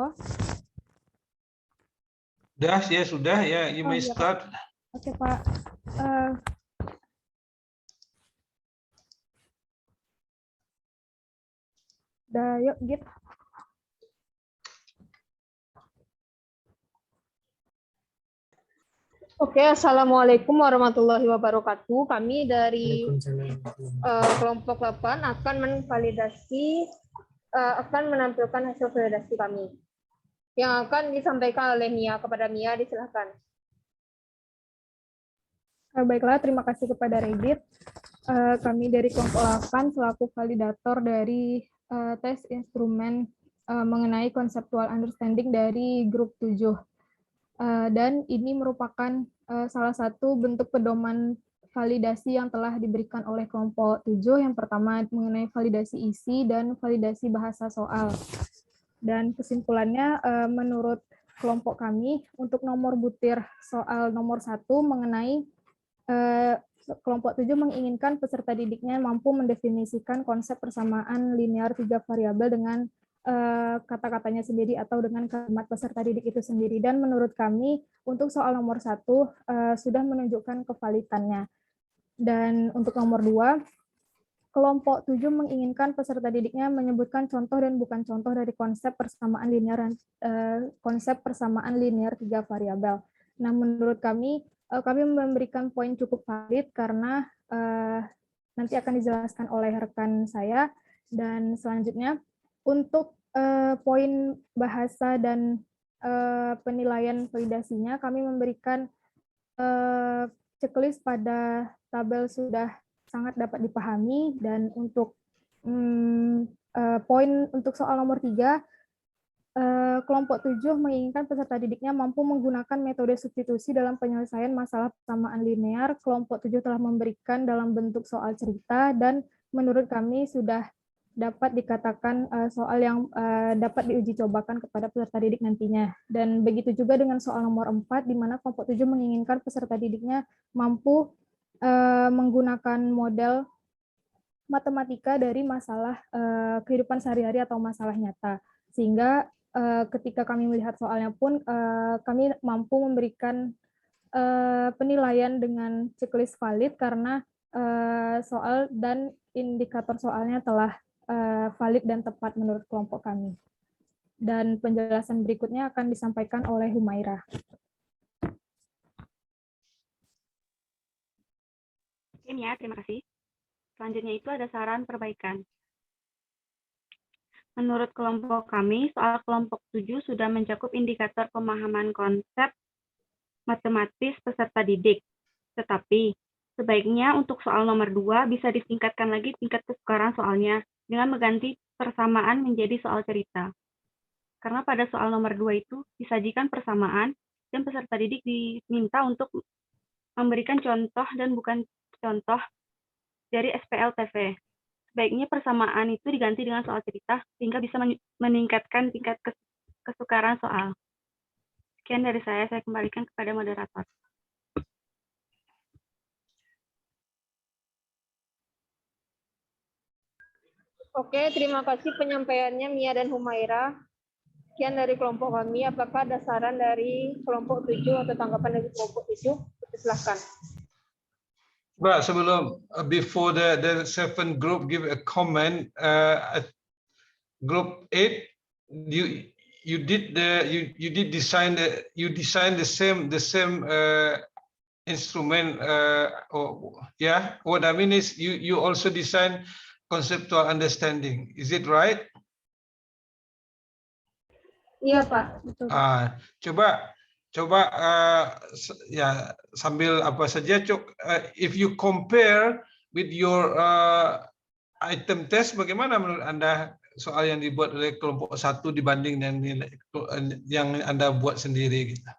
Halo. Sudah ya, you may iya, start. Oke, Pak. Yuk, Git. Oke, Assalamualaikum warahmatullahi wabarakatuh. Kami dari kelompok 8 akan menampilkan hasil validasi kami yang akan disampaikan oleh Mia. Kepada Mia, disilahkan. Baiklah, terima kasih kepada Regit. Kami dari kelompok 8 selaku validator dari tes instrumen mengenai conceptual understanding dari grup 7. Dan ini merupakan salah satu bentuk pedoman validasi yang telah diberikan oleh kelompok 7. Yang pertama mengenai validasi isi dan validasi bahasa soal. Dan kesimpulannya menurut kelompok kami untuk nomor butir soal nomor 1 mengenai kelompok 7 menginginkan peserta didiknya mampu mendefinisikan konsep persamaan linear 3 variabel dengan kata-katanya sendiri atau dengan kalimat peserta didik itu sendiri. Dan menurut kami untuk soal nomor 1 sudah menunjukkan kevalitannya. Dan untuk nomor 2, kelompok 7 menginginkan peserta didiknya menyebutkan contoh dan bukan contoh dari konsep persamaan linear 3 variabel. Nah, menurut kami memberikan poin cukup valid karena nanti akan dijelaskan oleh rekan saya. Dan selanjutnya untuk poin bahasa dan penilaian validasinya, kami memberikan checklist pada tabel sudah sangat dapat dipahami. Dan untuk poin untuk soal nomor 3, kelompok 7 menginginkan peserta didiknya mampu menggunakan metode substitusi dalam penyelesaian masalah persamaan linear. Kelompok 7 telah memberikan dalam bentuk soal cerita dan menurut kami sudah dapat dikatakan soal yang dapat diuji cobakan kepada peserta didik nantinya. Dan begitu juga dengan soal nomor 4, di mana kelompok 7 menginginkan peserta didiknya mampu menggunakan model matematika dari masalah kehidupan sehari-hari atau masalah nyata. Sehingga ketika kami melihat soalnya pun kami mampu memberikan penilaian dengan checklist valid karena soal dan indikator soalnya telah valid dan tepat menurut kelompok kami. Dan penjelasan berikutnya akan disampaikan oleh Humaira. Ya, terima kasih. Selanjutnya itu ada saran perbaikan. Menurut kelompok kami, soal kelompok 7 sudah mencakup indikator pemahaman konsep matematis peserta didik. Tetapi, sebaiknya untuk soal nomor 2 bisa ditingkatkan lagi tingkat kesukaran soalnya dengan mengganti persamaan menjadi soal cerita. Karena pada soal nomor 2 itu disajikan persamaan dan peserta didik diminta untuk memberikan contoh dan bukan contoh dari SPL-TV. Sebaiknya persamaan itu diganti dengan soal cerita sehingga bisa meningkatkan tingkat kesukaran soal. Sekian dari saya kembalikan kepada moderator. Oke, terima kasih penyampaiannya Mia dan Humaira. Sekian dari kelompok kami. Apakah ada saran dari kelompok 7 atau tanggapan dari kelompok 7? Silahkan. But sebelum before the 7 group give a comment, group 8 you did design the same instrument. What I mean is you also design conceptual understanding. Is it right? Iya, Pak. Betul. Coba ya sambil apa saja, if you compare with your item test, bagaimana menurut Anda soal yang dibuat oleh kelompok 1 dibanding yang Anda buat sendiri gitu.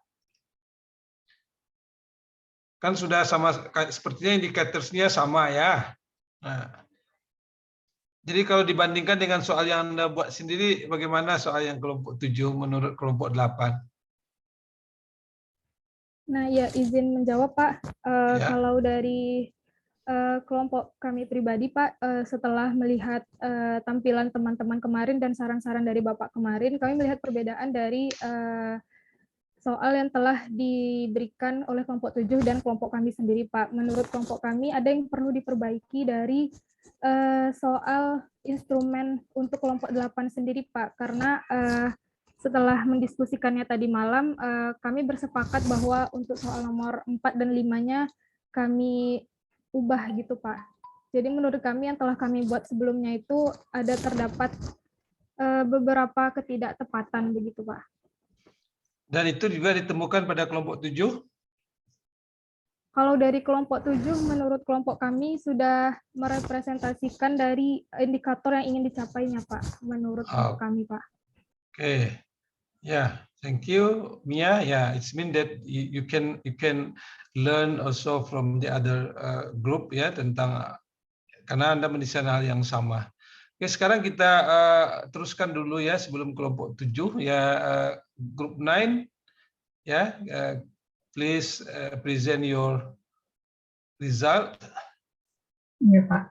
Kan sudah sama, sepertinya indikatornya sama ya. Nah, jadi kalau dibandingkan dengan soal yang Anda buat sendiri, bagaimana soal yang kelompok 7 menurut kelompok 8? Nah, ya izin menjawab, Pak. Ya. Kalau dari kelompok kami pribadi, Pak, setelah melihat tampilan teman-teman kemarin dan saran-saran dari Bapak kemarin, kami melihat perbedaan dari soal yang telah diberikan oleh kelompok 7 dan kelompok kami sendiri, Pak. Menurut kelompok kami ada yang perlu diperbaiki dari soal instrumen untuk kelompok 8 sendiri, Pak, karena setelah mendiskusikannya tadi malam, kami bersepakat bahwa untuk soal nomor 4 dan 5-nya kami ubah gitu, Pak. Jadi menurut kami yang telah kami buat sebelumnya itu ada terdapat beberapa ketidaktepatan begitu, Pak. Dan itu juga ditemukan pada kelompok 7? Kalau dari kelompok 7, menurut kelompok kami sudah merepresentasikan dari indikator yang ingin dicapainya, Pak. Menurut kelompok kami, Pak. Okay. Yeah, thank you, Mia. Yeah, it's mean that you can learn also from the other group ya tentang karena Anda mendesain hal yang sama. Oke, sekarang kita teruskan dulu ya sebelum kelompok 7 ya, group 9 ya, please present your result. Iya, Pak.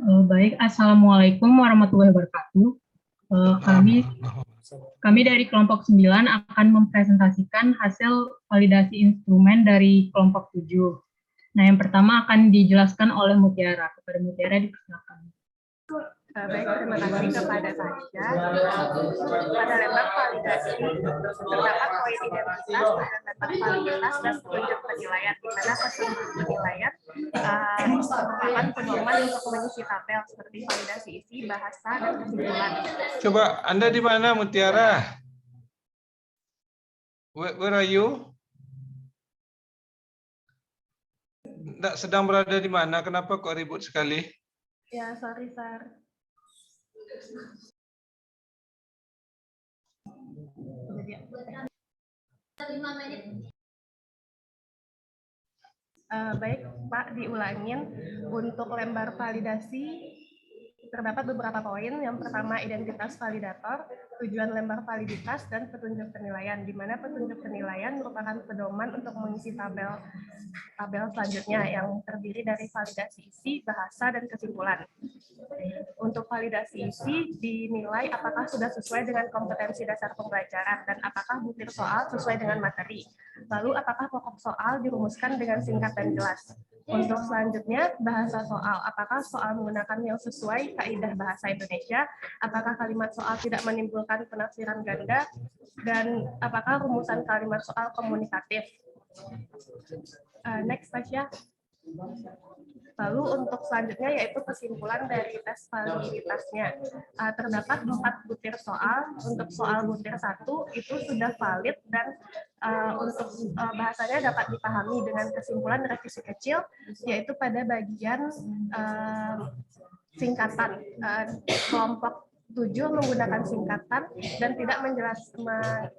Baik, Assalamualaikum warahmatullahi wabarakatuh. Kami dari kelompok 9 akan mempresentasikan hasil validasi instrumen dari kelompok 7. Nah, yang pertama akan dijelaskan oleh Mutiara. Kepada Mutiara dipersilakan. Baik, terima kasih kepada Tasya. Pada lembar validasi terdapat poin identitas, terdapat validitas dan petunjuk penilaian, di mana petunjuk penilaian merupakan pedoman untuk mengisi tabel seperti validasi isi, bahasa, dan kesimpulan. Coba Anda di mana, Mutiara? Where are you? Nggak sedang berada di mana? Kenapa kok ribut sekali? Ya, sorry, Sir. Baik, Pak, diulangin. Untuk lembar validasi terdapat beberapa poin. Yang pertama, identitas validator, tujuan lembar validitas, dan petunjuk penilaian, di mana petunjuk penilaian merupakan pedoman untuk mengisi tabel selanjutnya yang terdiri dari validasi isi, bahasa, dan kesimpulan. Untuk validasi isi dinilai apakah sudah sesuai dengan kompetensi dasar pembelajaran dan apakah butir soal sesuai dengan materi. Lalu apakah pokok soal dirumuskan dengan singkat dan jelas. Untuk selanjutnya, bahasa soal. Apakah soal menggunakan yang sesuai kaidah bahasa Indonesia? Apakah kalimat soal tidak menimbulkan penafsiran ganda? Dan apakah rumusan kalimat soal komunikatif? Next, Tasya. Lalu untuk selanjutnya yaitu kesimpulan dari tes validitasnya. Terdapat 4 butir soal. Untuk soal butir 1 itu sudah valid dan untuk bahasanya dapat dipahami dengan kesimpulan revisi kecil, yaitu pada bagian singkatan. Kelompok 7 menggunakan singkatan dan tidak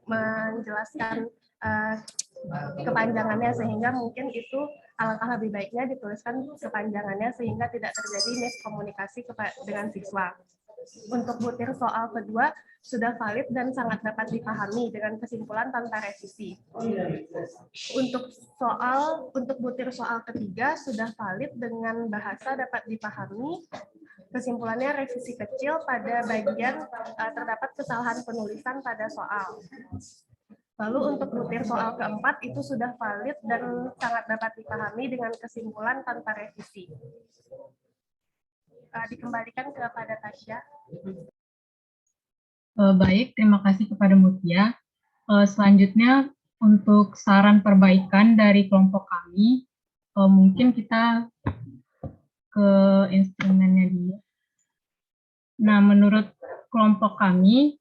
menjelaskan kepanjangannya, sehingga mungkin itu alangkah lebih baiknya dituliskan kepanjangannya sehingga tidak terjadi miskomunikasi dengan siswa. Untuk butir soal kedua sudah valid dan sangat dapat dipahami dengan kesimpulan tanpa revisi. Untuk butir soal ketiga sudah valid dengan bahasa dapat dipahami. Kesimpulannya revisi kecil pada bagian terdapat kesalahan penulisan pada soal. Lalu untuk butir soal keempat itu sudah valid dan sangat dapat dipahami dengan kesimpulan tanpa revisi. Dikembalikan kepada Tasya. Baik, terima kasih kepada Mutia. Selanjutnya untuk saran perbaikan dari kelompok kami, mungkin kita ke instrumennya dulu. Nah, menurut kelompok kami,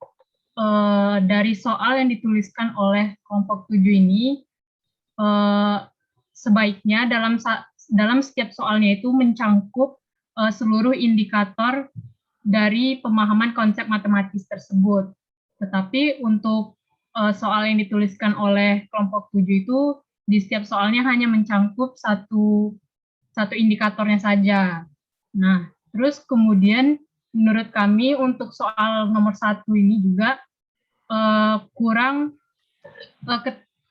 dari soal yang dituliskan oleh kelompok 7 ini, sebaiknya dalam setiap soalnya itu mencangkup seluruh indikator dari pemahaman konsep matematis tersebut. Tetapi untuk soal yang dituliskan oleh kelompok 7 itu, di setiap soalnya hanya mencangkup satu indikatornya saja. Nah, terus kemudian menurut kami untuk soal nomor 1 ini juga kurang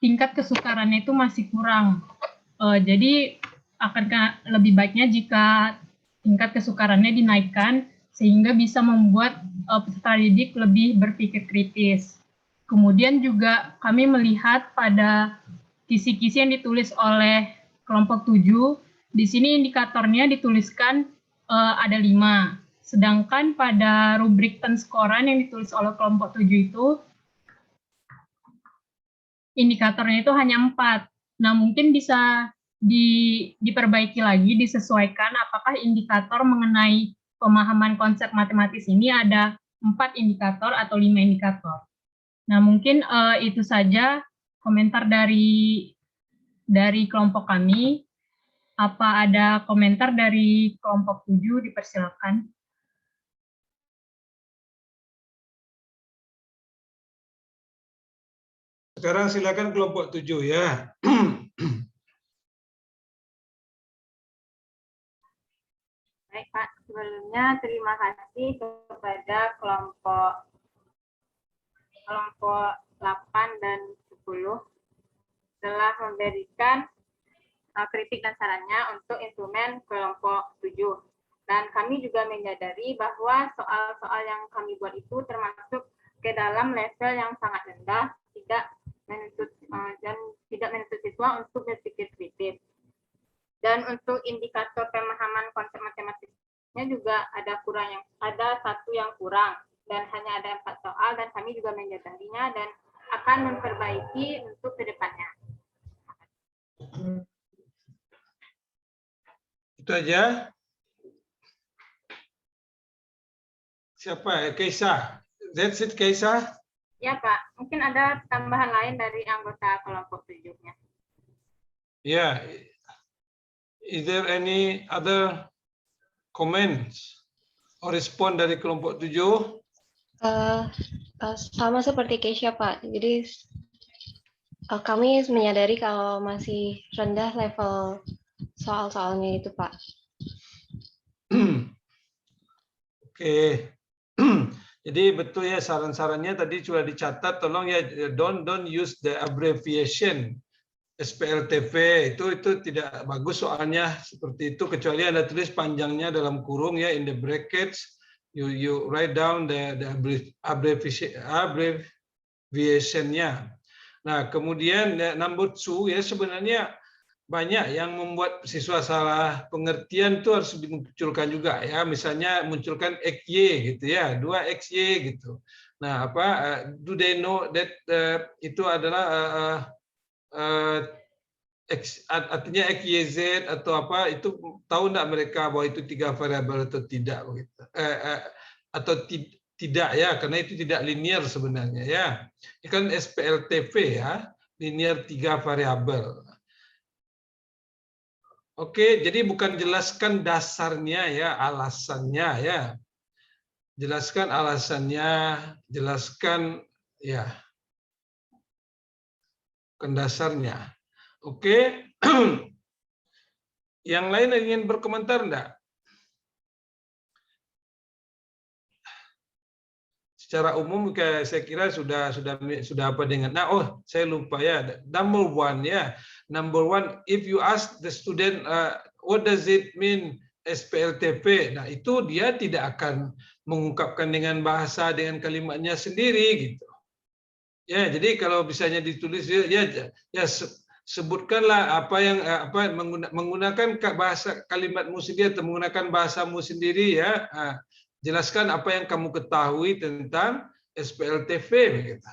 tingkat kesukarannya itu masih kurang. Jadi lebih baiknya jika tingkat kesukarannya dinaikkan sehingga bisa membuat peserta didik lebih berpikir kritis. Kemudian juga kami melihat pada kisi-kisi yang ditulis oleh kelompok 7, di sini indikatornya dituliskan ada 5. Sedangkan pada rubrik penskoran yang ditulis oleh kelompok 7 itu, indikatornya itu hanya 4. Nah, mungkin bisa diperbaiki lagi, disesuaikan apakah indikator mengenai pemahaman konsep matematis ini ada 4 indikator atau 5 indikator. Nah, mungkin itu saja komentar dari kelompok kami. Apa ada komentar dari kelompok 7? Dipersilakan. Sekarang silakan kelompok 7 ya. Baik Pak, sebelumnya terima kasih kepada kelompok 8 dan 10 telah memberikan kritik dan sarannya untuk instrumen kelompok 7. Dan kami juga menyadari bahwa soal-soal yang kami buat itu termasuk ke dalam level yang sangat rendah, tidak menuntut siswa untuk berpikir kritis. Dan untuk indikator pemahaman konsep matematiknya juga ada satu yang kurang dan hanya ada 4 soal, dan kami juga menyadarinya dan akan memperbaiki untuk kedepannya. Itu aja. Siapa? Kaisa. That's it, Kaisa. Ya Pak, mungkin ada tambahan lain dari anggota kelompok 7-nya. Yeah. Is there any other comments or respond dari kelompok 7? Sama seperti Keisha, Pak. Jadi kami menyadari kalau masih rendah level soal-soalnya itu, Pak. Oke. Jadi betul ya, saran-sarannya tadi sudah dicatat. Tolong ya, don't use the abbreviation SPLTP, itu tidak bagus soalnya seperti itu, kecuali Anda tulis panjangnya dalam kurung ya, in the brackets you write down the abbreviation-nya. Nah, kemudian number 2 ya, sebenarnya banyak yang membuat siswa salah pengertian itu harus dimunculkan juga ya, misalnya munculkan XY gitu ya, 2XY gitu. Nah, do they know that itu adalah artinya XYZ atau apa, itu tahu enggak mereka bahwa itu 3 variabel atau tidak begitu, atau tidak ya, karena itu tidak linear sebenarnya ya. Ini kan SPLTP ya, linear 3 variabel. Oke, jadi bukan jelaskan dasarnya ya, alasannya ya. Jelaskan alasannya, jelaskan ya dasarnya. Oke. Yang lain ingin berkomentar enggak? Secara umum saya kira sudah apa dengan. Nah, saya lupa ya. Number 1 ya. Number 1, if you ask the student what does it mean SPLTP, nah itu dia tidak akan mengungkapkan dengan bahasa dengan kalimatnya sendiri gitu. Ya, jadi kalau misalnya ditulis ya sebutkanlah menggunakan bahasa kalimatmu sendiri atau menggunakan bahasamu sendiri ya. Jelaskan apa yang kamu ketahui tentang SPLTP begitu.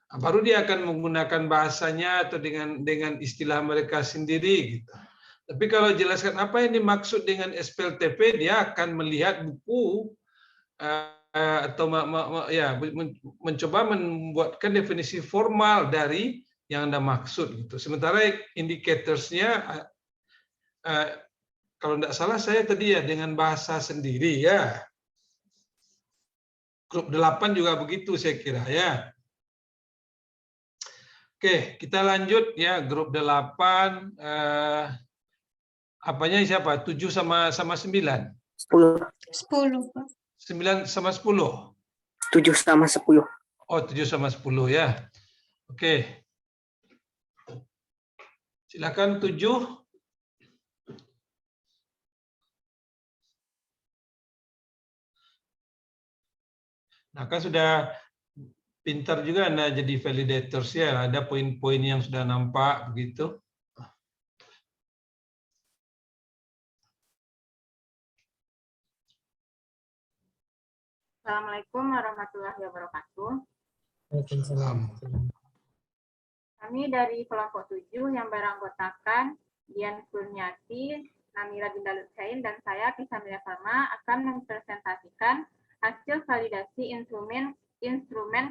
Baru dia akan menggunakan bahasanya atau dengan istilah mereka sendiri gitu. Tapi kalau jelaskan apa yang dimaksud dengan SPLTP, dia akan melihat buku atau mencoba membuatkan definisi formal dari yang Anda maksud gitu. Sementara indicatorsnya kalau tidak salah saya tadi ya dengan bahasa sendiri ya. Grup 8 juga begitu saya kira ya. Oke, kita lanjut ya, grup 8 apanya siapa? 7 sama 9? 10. 10, Pak. 9 sama 10? 7 sama 10. Oh, 7 sama 10 ya. Oke. Silakan 7. Nah, kan sudah pintar juga Anda jadi validators ya. Ada poin-poin yang sudah nampak begitu. Assalamualaikum warahmatullahi wabarakatuh. Kami dari kelompok 7 yang beranggotakan Dian Kurniati, Namira Dinda Lutsain, dan saya Kisamilia Farma akan mempresentasikan hasil validasi instrumen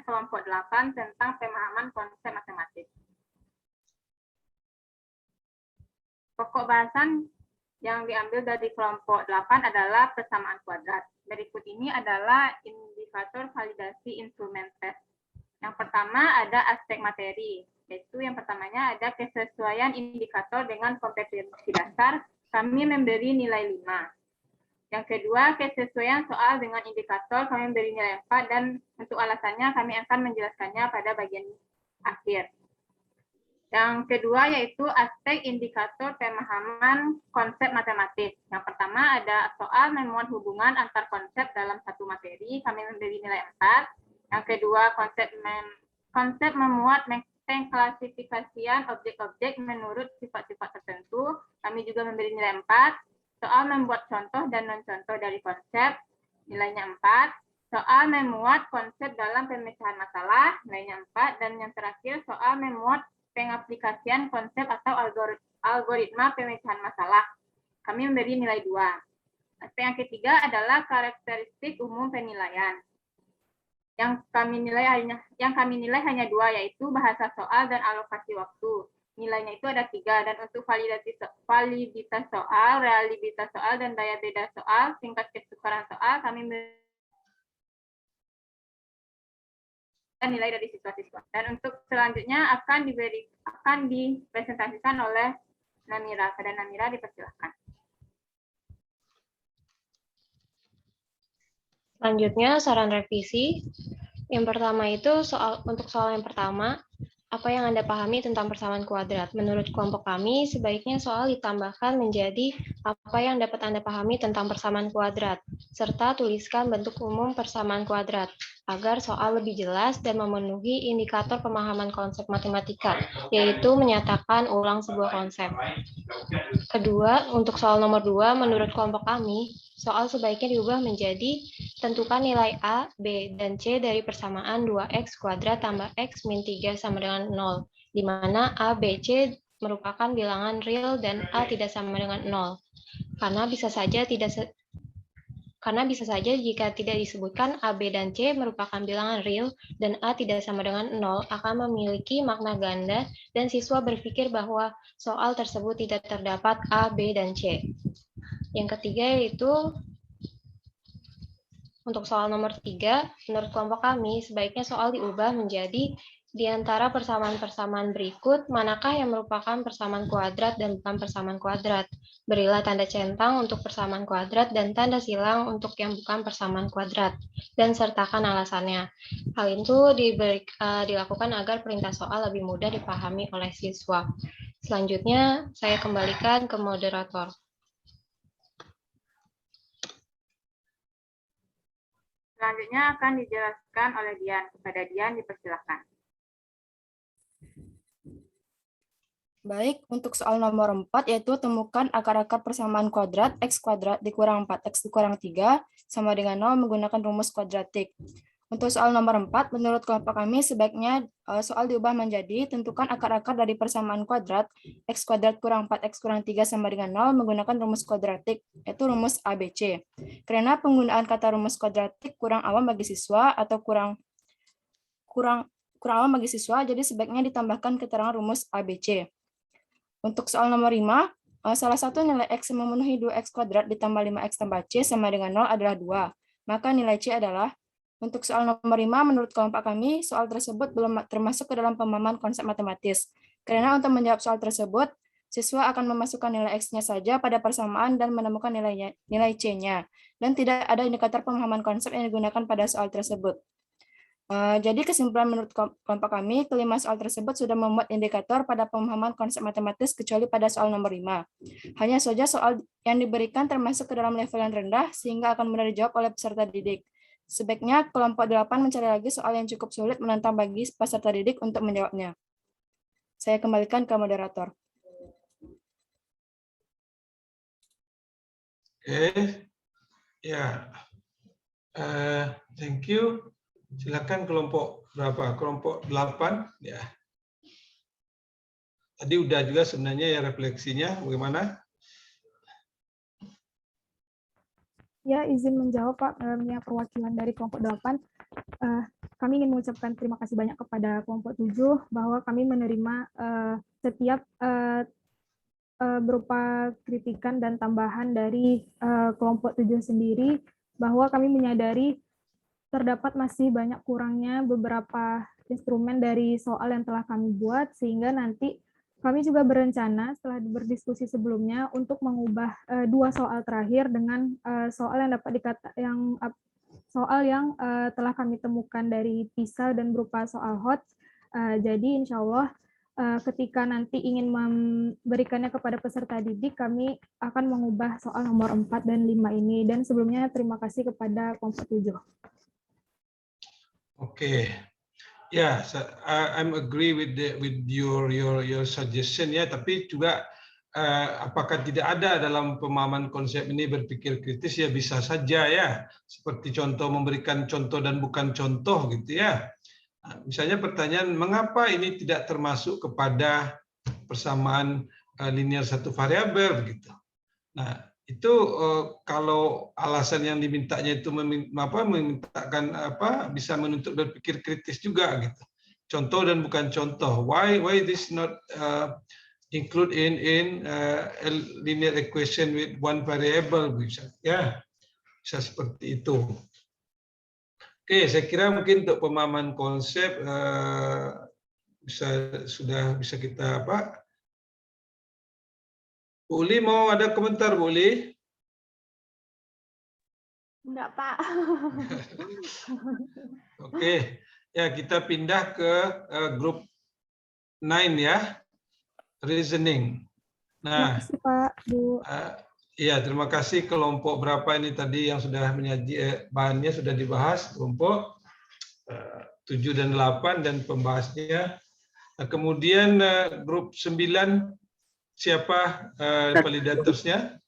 kelompok 8 tentang pemahaman konsep matematis. Pokok bahasan yang diambil dari kelompok 8 adalah persamaan kuadrat. Berikut ini adalah indikator validasi instrumen tes. Yang pertama ada aspek materi, yaitu yang pertamanya ada kesesuaian indikator dengan kompetensi dasar, kami memberi nilai 5. Yang kedua, kesesuaian soal dengan indikator, kami memberi nilai 4, dan untuk alasannya kami akan menjelaskannya pada bagian akhir. Yang kedua yaitu aspek indikator pemahaman konsep matematis. Yang pertama ada soal memuat hubungan antar konsep dalam satu materi, kami memberi nilai 4. Yang kedua konsep memuat pengklasifikasian objek-objek menurut sifat-sifat tertentu, kami juga memberi nilai 4. Soal membuat contoh dan non-contoh dari konsep, nilainya 4. Soal memuat konsep dalam pemecahan masalah, nilainya 4. Dan yang terakhir soal memuat pengaplikasian konsep atau algoritma pemecahan masalah, kami memberi nilai 2. Aspek yang ketiga adalah karakteristik umum penilaian. Yang kami nilai hanya 2, yaitu bahasa soal dan alokasi waktu. Nilainya itu ada 3, dan untuk validitas soal, reliabilitas soal, dan daya beda soal, tingkat kesukaran soal, kami nilai dari siswa-siswa. Dan untuk selanjutnya akan dipresentasikan oleh Namira. Pada Namira dipersilahkan. Selanjutnya saran revisi. Yang pertama itu untuk soal yang pertama, apa yang Anda pahami tentang persamaan kuadrat? Menurut kelompok kami, sebaiknya soal ditambahkan menjadi apa yang dapat Anda pahami tentang persamaan kuadrat, serta tuliskan bentuk umum persamaan kuadrat, agar soal lebih jelas dan memenuhi indikator pemahaman konsep matematika, yaitu menyatakan ulang sebuah konsep. Kedua, untuk soal nomor 2, menurut kelompok kami, soal sebaiknya diubah menjadi tentukan nilai A, B, dan C dari persamaan 2x kuadrat tambah x min 3 sama dengan 0, di mana A, B, C merupakan bilangan real dan A tidak sama dengan 0. Karena bisa saja jika tidak disebutkan A, B, dan C merupakan bilangan real dan A tidak sama dengan 0 akan memiliki makna ganda dan siswa berpikir bahwa soal tersebut tidak terdapat A, B, dan C. Yang ketiga yaitu untuk soal nomor 3, menurut kelompok kami, sebaiknya soal diubah menjadi di antara persamaan-persamaan berikut, manakah yang merupakan persamaan kuadrat dan bukan persamaan kuadrat. Berilah tanda centang untuk persamaan kuadrat dan tanda silang untuk yang bukan persamaan kuadrat, dan sertakan alasannya. Hal itu dilakukan agar perintah soal lebih mudah dipahami oleh siswa. Selanjutnya, saya kembalikan ke moderator. Selanjutnya akan dijelaskan oleh Dian. Kepada Dian dipersilakan. Baik, untuk soal nomor 4 yaitu temukan akar-akar persamaan kuadrat x kuadrat dikurang 4x dikurang 3 sama dengan 0 menggunakan rumus kuadratik. Untuk soal nomor 4, menurut kelompok kami sebaiknya soal diubah menjadi tentukan akar-akar dari persamaan kuadrat x kuadrat kurang 4x kurang 3 sama dengan 0 menggunakan rumus kuadratik, yaitu rumus ABC. Karena penggunaan kata rumus kuadratik kurang awam bagi siswa atau kurang awam bagi siswa, jadi sebaiknya ditambahkan keterangan rumus ABC. Untuk soal nomor 5, salah satu nilai x yang memenuhi 2x kuadrat ditambah 5x tambah c sama dengan 0 adalah 2. Maka nilai c adalah, untuk soal nomor 5, menurut kelompok kami, soal tersebut belum termasuk ke dalam pemahaman konsep matematis. Karena untuk menjawab soal tersebut, siswa akan memasukkan nilai x-nya saja pada persamaan dan menemukan nilai c-nya. Dan tidak ada indikator pemahaman konsep yang digunakan pada soal tersebut. Jadi kesimpulan menurut kelompok kami, kelima soal tersebut sudah memuat indikator pada pemahaman konsep matematis kecuali pada soal nomor 5. Hanya saja soal yang diberikan termasuk ke dalam level yang rendah sehingga akan mudah dijawab oleh peserta didik. Sebaiknya kelompok 8 mencari lagi soal yang cukup sulit menantang bagi peserta didik untuk menjawabnya. Saya kembalikan ke moderator. Oke, ya, thank you. Silakan kelompok berapa? Kelompok 8, ya. Tadi udah juga sebenarnya ya refleksinya, bagaimana? Ya, izin menjawab Pak, ya, perwakilan dari kelompok 8. Kami ingin mengucapkan terima kasih banyak kepada kelompok 7 bahwa kami menerima setiap berupa kritikan dan tambahan dari kelompok 7 sendiri, bahwa kami menyadari terdapat masih banyak kurangnya beberapa instrumen dari soal yang telah kami buat, sehingga nanti kami juga berencana setelah berdiskusi sebelumnya untuk mengubah 2 soal terakhir dengan soal yang dapat telah kami temukan dari PISA dan berupa soal hot. Jadi insya Allah ketika nanti ingin memberikannya kepada peserta didik, kami akan mengubah soal nomor 4 dan 5 ini. Dan sebelumnya terima kasih kepada kelompok 7. Oke, ya, I'm agree with your suggestion ya. Tapi juga apakah tidak ada dalam pemahaman konsep ini berpikir kritis? Ya bisa saja ya. Seperti contoh memberikan contoh dan bukan contoh gitu ya. Misalnya pertanyaan, mengapa ini tidak termasuk kepada persamaan linear satu variabel begitu. Nah, itu kalau alasan yang dimintanya itu memintakan bisa menuntut berpikir kritis juga gitu. Contoh dan bukan contoh. Why this not include in a linear equation with one variable bisa ya. Bisa seperti itu. Oke, saya kira mungkin untuk pemahaman konsep sudah bisa kita Bu Uli mau ada komentar, Bu Uli? Enggak, Pak. Oke, ya kita pindah ke grup 9 ya, reasoning. Nah, Terima kasih Pak, Bu. iya terima kasih kelompok berapa ini tadi yang sudah menyaji bahannya sudah dibahas, kelompok 7 dan 8 dan pembahasnya. Nah, kemudian grup 9 siapa validatorsnya?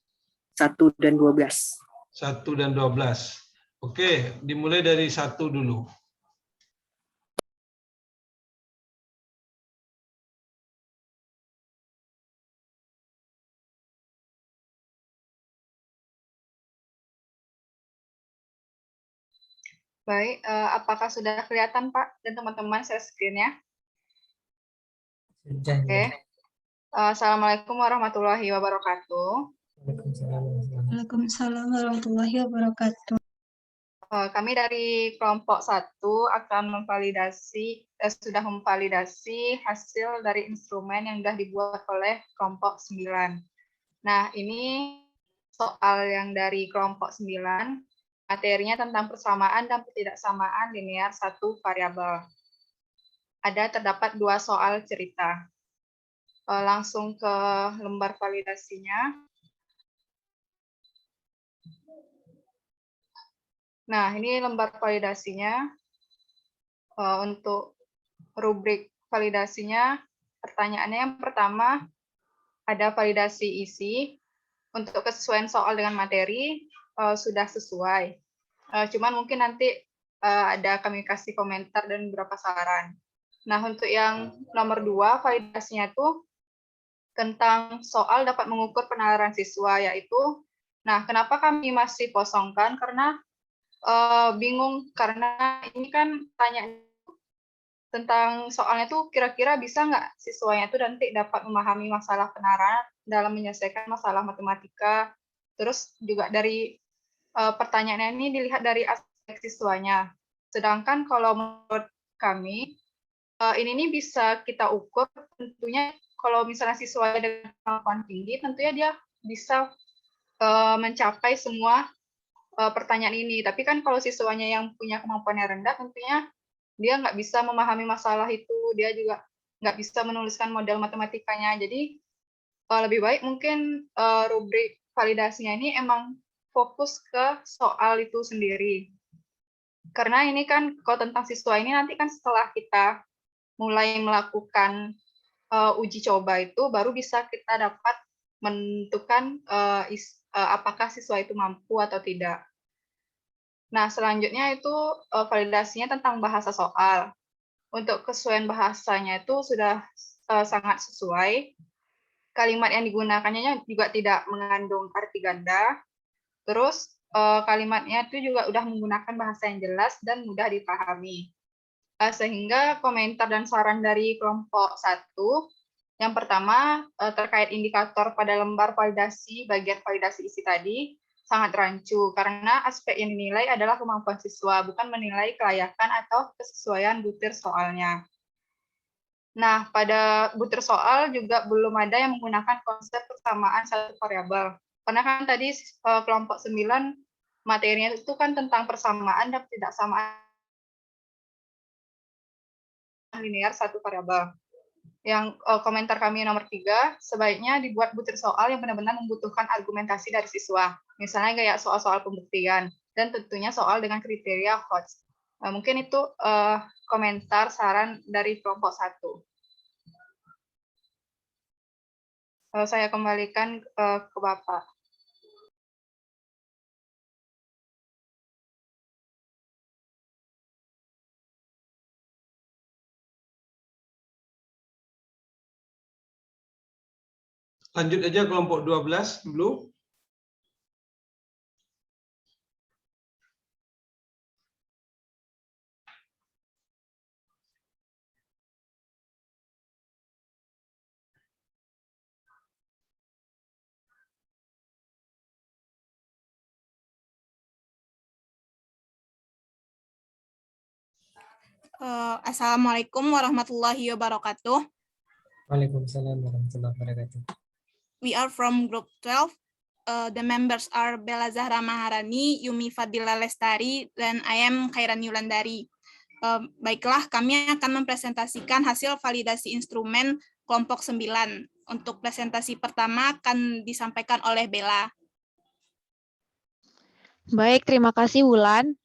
1 dan 12. 1 dan 12. Oke, dimulai dari 1 dulu. Baik, apakah sudah kelihatan Pak dan teman-teman share screen-nya? Oke. Assalamualaikum warahmatullahi wabarakatuh. Waalaikumsalam warahmatullahi wabarakatuh. Kami dari kelompok 1 akan sudah memvalidasi hasil dari instrumen yang sudah dibuat oleh kelompok 9. Nah, ini soal yang dari kelompok 9, materinya tentang persamaan dan ketidaksamaan linear satu variabel. Terdapat 2 soal cerita. Langsung ke lembar validasinya. Nah, ini lembar validasinya. Untuk rubrik validasinya, pertanyaannya yang pertama, ada validasi isi. Untuk kesesuaian soal dengan materi, sudah sesuai. Cuman mungkin nanti kami kasih komentar dan beberapa saran. Nah, untuk yang nomor 2, validasinya itu tentang soal dapat mengukur penalaran siswa, yaitu, nah kenapa kami masih kosongkan, karena bingung, karena ini kan tanya tentang soalnya tuh kira-kira bisa nggak siswanya tuh nanti dapat memahami masalah penalaran dalam menyelesaikan masalah matematika. Terus juga dari pertanyaannya ini dilihat dari aspek siswanya. Sedangkan kalau menurut kami, ini bisa kita ukur tentunya kalau misalnya siswanya dengan kemampuan tinggi, tentunya dia bisa mencapai semua pertanyaan ini. Tapi kan kalau siswanya yang punya kemampuan yang rendah, tentunya dia nggak bisa memahami masalah itu, dia juga nggak bisa menuliskan model matematikanya. Jadi lebih baik mungkin rubrik validasinya ini emang fokus ke soal itu sendiri. Karena ini kan kalau tentang siswa ini nanti kan setelah kita mulai melakukan uji coba itu baru bisa kita dapat menentukan apakah siswa itu mampu atau tidak. Nah, selanjutnya itu validasinya tentang bahasa soal. Untuk kesesuaian bahasanya itu sudah sangat sesuai. Kalimat yang digunakannya juga tidak mengandung arti ganda. Terus kalimatnya itu juga udah menggunakan bahasa yang jelas dan mudah dipahami. Sehingga komentar dan saran dari kelompok 1, yang pertama terkait indikator pada lembar validasi, bagian validasi isi tadi, sangat rancu karena aspek yang dinilai adalah kemampuan siswa, bukan menilai kelayakan atau kesesuaian butir soalnya. Nah, pada butir soal juga belum ada yang menggunakan konsep persamaan satu variabel. Karena kan tadi kelompok 9 materinya itu kan tentang persamaan dan tidak samaan linear satu variabel. Yang komentar kami nomor 3, sebaiknya dibuat butir soal yang benar-benar membutuhkan argumentasi dari siswa. Misalnya kayak soal-soal pembuktian, dan tentunya soal dengan kriteria HOTS. Mungkin itu komentar saran dari kelompok 1. Saya kembalikan ke Bapak. Lanjut aja kelompok 12, Blue. Assalamualaikum warahmatullahi wabarakatuh. Waalaikumsalam warahmatullahi wabarakatuh. We are from group 12. The members are Bella Zahra Maharani, Yumi Fadila Lestari, dan I am Khairan Yulandari. Baiklah, kami akan mempresentasikan hasil validasi instrumen kelompok 9. Untuk presentasi pertama akan disampaikan oleh Bella. Baik, terima kasih Wulan.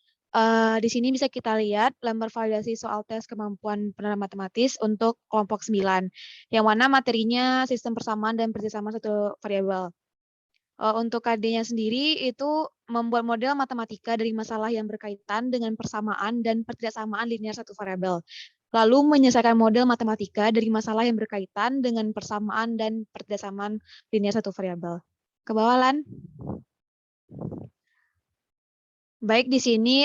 Di sini bisa kita lihat lembar validasi soal tes kemampuan penerapan matematis untuk kelompok 9, yang mana materinya sistem persamaan dan persamaan satu variabel. Untuk KD-nya sendiri itu membuat model matematika dari masalah yang berkaitan dengan persamaan dan pertidaksamaan linear satu variabel. Lalu menyelesaikan model matematika dari masalah yang berkaitan dengan persamaan dan pertidaksamaan linear satu variabel. Ke bawah, Lan. Baik, di sini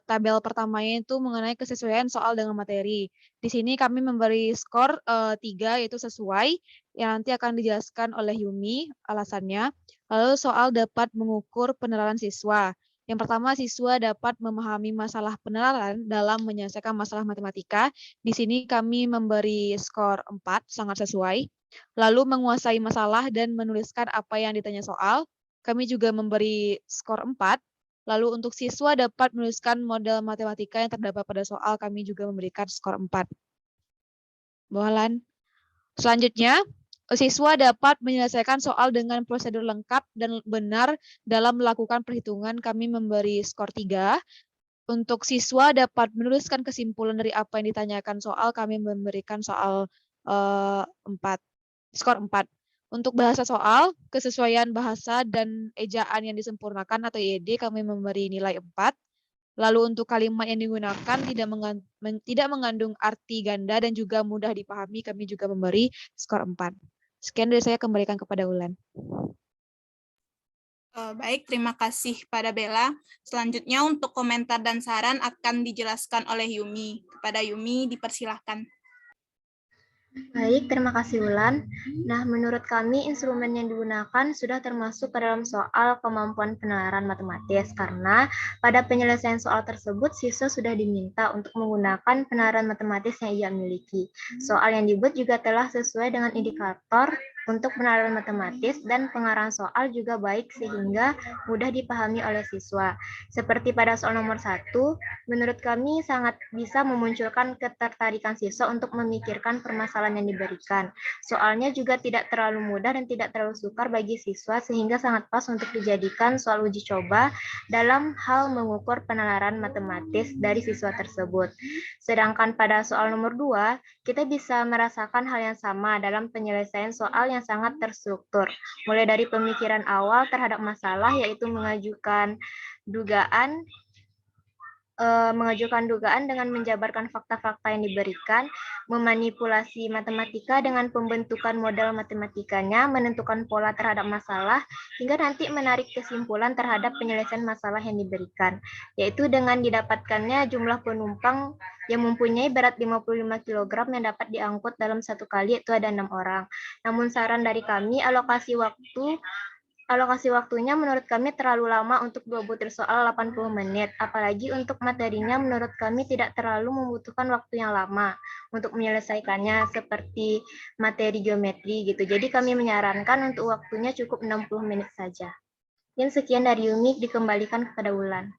tabel pertamanya itu mengenai kesesuaian soal dengan materi. Di sini kami memberi skor 3, yaitu sesuai, yang nanti akan dijelaskan oleh Yumi alasannya. Lalu soal dapat mengukur penerapan siswa. Yang pertama, siswa dapat memahami masalah penerapan dalam menyelesaikan masalah matematika. Di sini kami memberi skor 4, sangat sesuai. Lalu menguasai masalah dan menuliskan apa yang ditanya soal. Kami juga memberi skor 4. Lalu untuk siswa dapat menuliskan model matematika yang terdapat pada soal, kami juga memberikan skor 4. Bawalan. Selanjutnya, siswa dapat menyelesaikan soal dengan prosedur lengkap dan benar dalam melakukan perhitungan, kami memberi skor 3. Untuk siswa dapat menuliskan kesimpulan dari apa yang ditanyakan soal, kami memberikan soal 4. Skor 4. Untuk bahasa soal, kesesuaian bahasa dan ejaan yang disempurnakan atau IED, kami memberi nilai 4. Lalu untuk kalimat yang digunakan tidak mengandung arti ganda dan juga mudah dipahami, kami juga memberi skor 4. Sekian dari saya, kembalikan kepada Wulan. Baik, terima kasih pada Bella. Selanjutnya untuk komentar dan saran akan dijelaskan oleh Yumi. Kepada Yumi, dipersilahkan. Baik, terima kasih Wulan. Nah, menurut kami instrumen yang digunakan sudah termasuk ke dalam soal kemampuan penalaran matematis karena pada penyelesaian soal tersebut siswa sudah diminta untuk menggunakan penalaran matematis yang ia miliki. Soal yang dibuat juga telah sesuai dengan indikator untuk penalaran matematis dan pengarahan soal juga baik sehingga mudah dipahami oleh siswa. Seperti pada soal nomor 1, menurut kami sangat bisa memunculkan ketertarikan siswa untuk memikirkan permasalahan yang diberikan. Soalnya juga tidak terlalu mudah dan tidak terlalu sukar bagi siswa sehingga sangat pas untuk dijadikan soal uji coba dalam hal mengukur penalaran matematis dari siswa tersebut. Sedangkan pada soal nomor 2, kita bisa merasakan hal yang sama dalam penyelesaian soal yang sangat terstruktur, mulai dari pemikiran awal terhadap masalah, yaitu mengajukan dugaan dengan menjabarkan fakta-fakta yang diberikan, memanipulasi matematika dengan pembentukan model matematikanya, menentukan pola terhadap masalah, hingga nanti menarik kesimpulan terhadap penyelesaian masalah yang diberikan, yaitu dengan didapatkannya jumlah penumpang yang mempunyai berat 55 kg yang dapat diangkut dalam satu kali, itu ada 6 orang. Namun saran dari kami, alokasi waktunya menurut kami terlalu lama untuk 2 butir soal 80 menit. Apalagi untuk materinya menurut kami tidak terlalu membutuhkan waktu yang lama untuk menyelesaikannya seperti materi geometri gitu. Jadi kami menyarankan untuk waktunya cukup 60 menit saja. Dan sekian dari Yumi, dikembalikan kepada Wulan.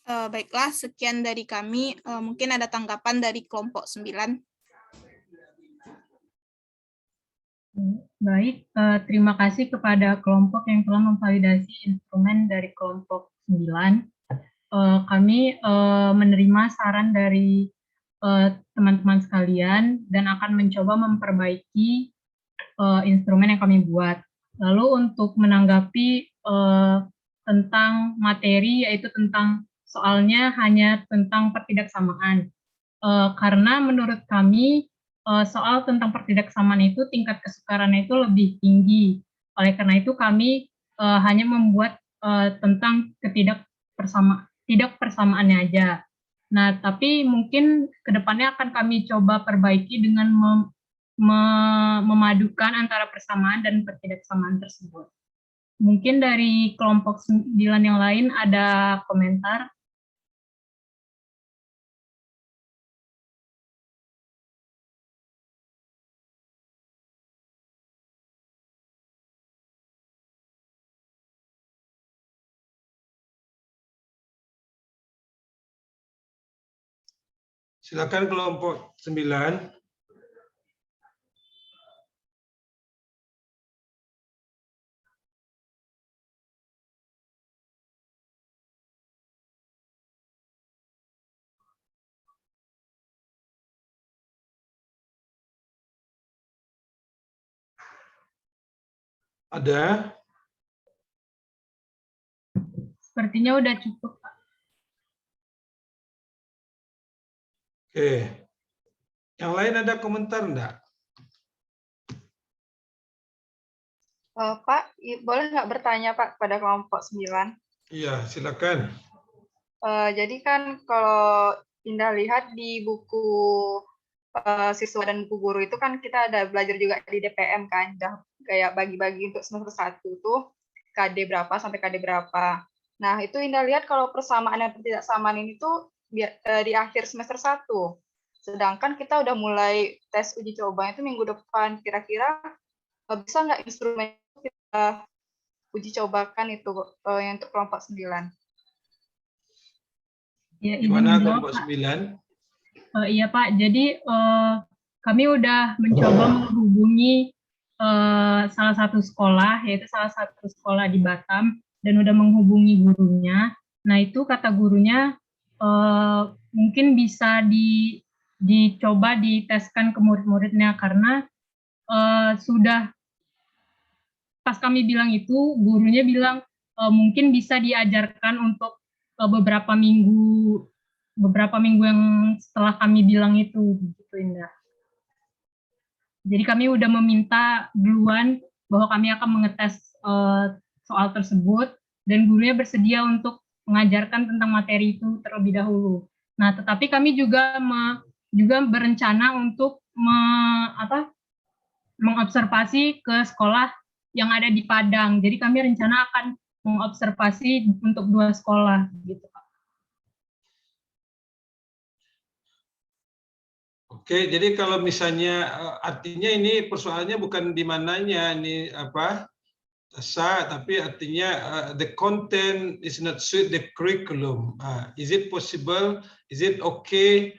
Baiklah, sekian dari kami. Mungkin ada tanggapan dari kelompok 9. Baik, terima kasih kepada kelompok yang telah memvalidasi instrumen dari kelompok 9. Kami menerima saran dari teman-teman sekalian dan akan mencoba memperbaiki instrumen yang kami buat. Lalu untuk menanggapi tentang materi, yaitu tentang soalnya hanya tentang pertidaksamaan. Karena menurut kami soal tentang pertidaksamaan itu tingkat kesukarannya itu lebih tinggi. Oleh karena itu kami hanya membuat tentang tidakpersamaannya aja. Nah, tapi mungkin kedepannya akan kami coba perbaiki dengan memadukan antara persamaan dan pertidaksamaan tersebut. Mungkin dari kelompok 9 yang lain ada komentar. Silakan kelompok 9. Ada? Sepertinya udah cukup, Pak. Oke. Yang lain ada komentar enggak? Pak, boleh nggak bertanya Pak pada kelompok 9? Iya, silakan. Jadi kan kalau Indah lihat di buku siswa dan buku guru itu kan kita ada belajar juga di DPM kan, udah kayak bagi-bagi untuk semester 1 tuh KD berapa sampai KD berapa. Nah, itu Indah lihat kalau persamaan dan ketidaksamaan ini tuh di akhir semester 1. Sedangkan kita udah mulai tes uji coba itu minggu depan. Kira-kira bisa nggak instrumen kita uji cobakan itu yang untuk kelompok 9? Ya, Gimana kelompok 9? Iya Pak, jadi kami udah mencoba menghubungi salah satu sekolah, yaitu salah satu sekolah di Batam, dan udah menghubungi gurunya. Nah itu kata gurunya mungkin bisa dicoba diteskan ke murid-muridnya, karena sudah pas kami bilang itu, gurunya bilang mungkin bisa diajarkan untuk beberapa minggu yang setelah kami bilang itu, begitu Indah. Jadi kami udah meminta duluan bahwa kami akan mengetes soal tersebut, dan gurunya bersedia untuk mengajarkan tentang materi itu terlebih dahulu. Nah, tetapi kami juga berencana untuk mengobservasi ke sekolah yang ada di Padang. Jadi kami rencana akan mengobservasi untuk 2 sekolah, gitu Pak. Oke, jadi kalau misalnya artinya ini persoalannya bukan di mananya ini apa sah, tapi artinya the content is not suit the curriculum. Is it possible? Is it okay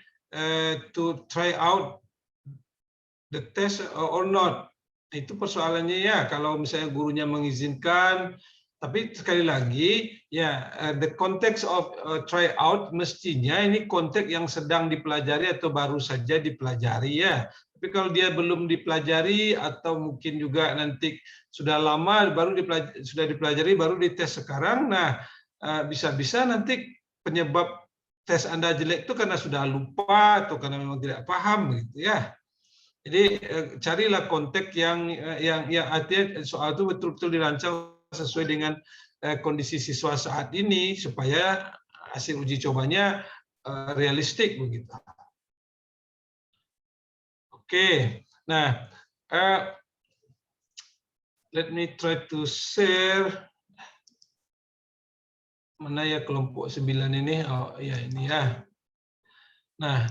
to try out the test or not? Itu persoalannya ya. Kalau misalnya gurunya mengizinkan, tapi sekali lagi ya the context of try out mestinya ini konteks yang sedang dipelajari atau baru saja dipelajari ya. Tapi kalau dia belum dipelajari atau mungkin juga nanti sudah lama sudah dipelajari baru dites sekarang, nah bisa-bisa nanti penyebab tes Anda jelek itu karena sudah lupa atau karena memang tidak paham gitu ya. Jadi carilah konteks yang artinya soal itu betul-betul dirancang sesuai dengan kondisi siswa saat ini supaya hasil uji cobanya realistik begitu. Oke, nah let me try to share mana ya kelompok 9 ini. Oh ya ini ya. Nah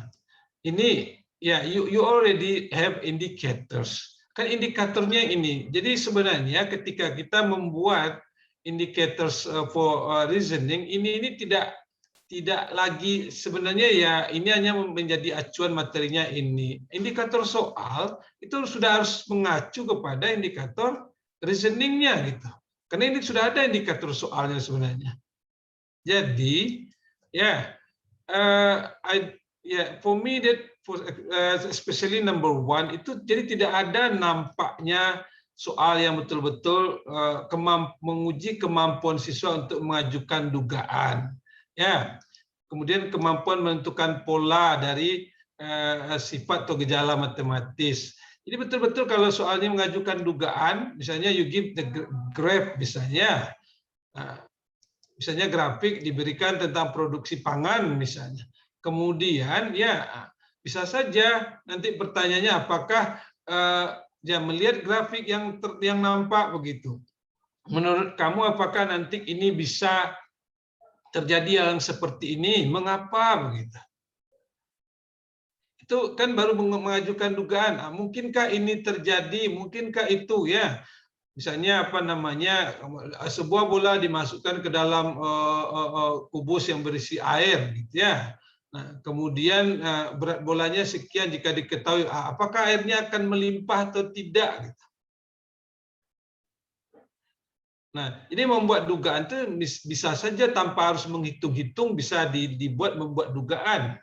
ini ya you already have indicators. Kan indikatornya ini. Jadi sebenarnya ketika kita membuat indicators for reasoning ini tidak lagi sebenarnya ya ini hanya menjadi acuan materinya ini. Indikator soal itu sudah harus mengacu kepada indikator reasoningnya gitu. Karena ini sudah ada indikator soalnya sebenarnya. Jadi ya for me that especially number 1 itu jadi tidak ada nampaknya soal yang betul-betul menguji kemampuan siswa untuk mengajukan dugaan. Ya, kemudian kemampuan menentukan pola dari sifat atau gejala matematis. Jadi betul-betul kalau soalnya mengajukan dugaan, misalnya you give the graph misalnya, misalnya grafik diberikan tentang produksi pangan misalnya. Kemudian ya bisa saja nanti pertanyaannya apakah ya melihat grafik yang nampak begitu. Menurut kamu apakah nanti ini bisa terjadi yang seperti ini? Mengapa begitu? Itu kan baru mengajukan dugaan. Mungkinkah ini terjadi? Mungkinkah itu ya? Misalnya apa namanya sebuah bola dimasukkan ke dalam kubus yang berisi air, gitu ya. Nah, kemudian berat bolanya sekian jika diketahui apakah airnya akan melimpah atau tidak. Gitu. Nah, ini membuat dugaan itu bisa saja tanpa harus menghitung-hitung bisa membuat dugaan.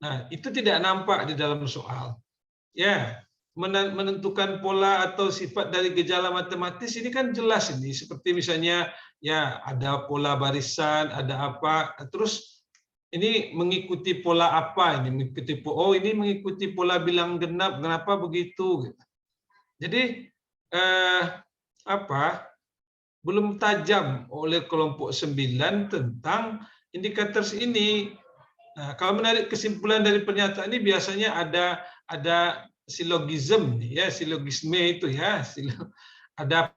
Nah, itu tidak nampak di dalam soal. Ya, menentukan pola atau sifat dari gejala matematis ini kan jelas ini. Seperti misalnya ya ada pola barisan, ada apa, terus ini mengikuti pola apa ini? Ini mengikuti pola bilang genap. Kenapa begitu? Jadi belum tajam oleh kelompok 9 tentang indikator ini. Nah, kalau menarik kesimpulan dari pernyataan ini biasanya ada silogisme ya, silogisme itu ya, ada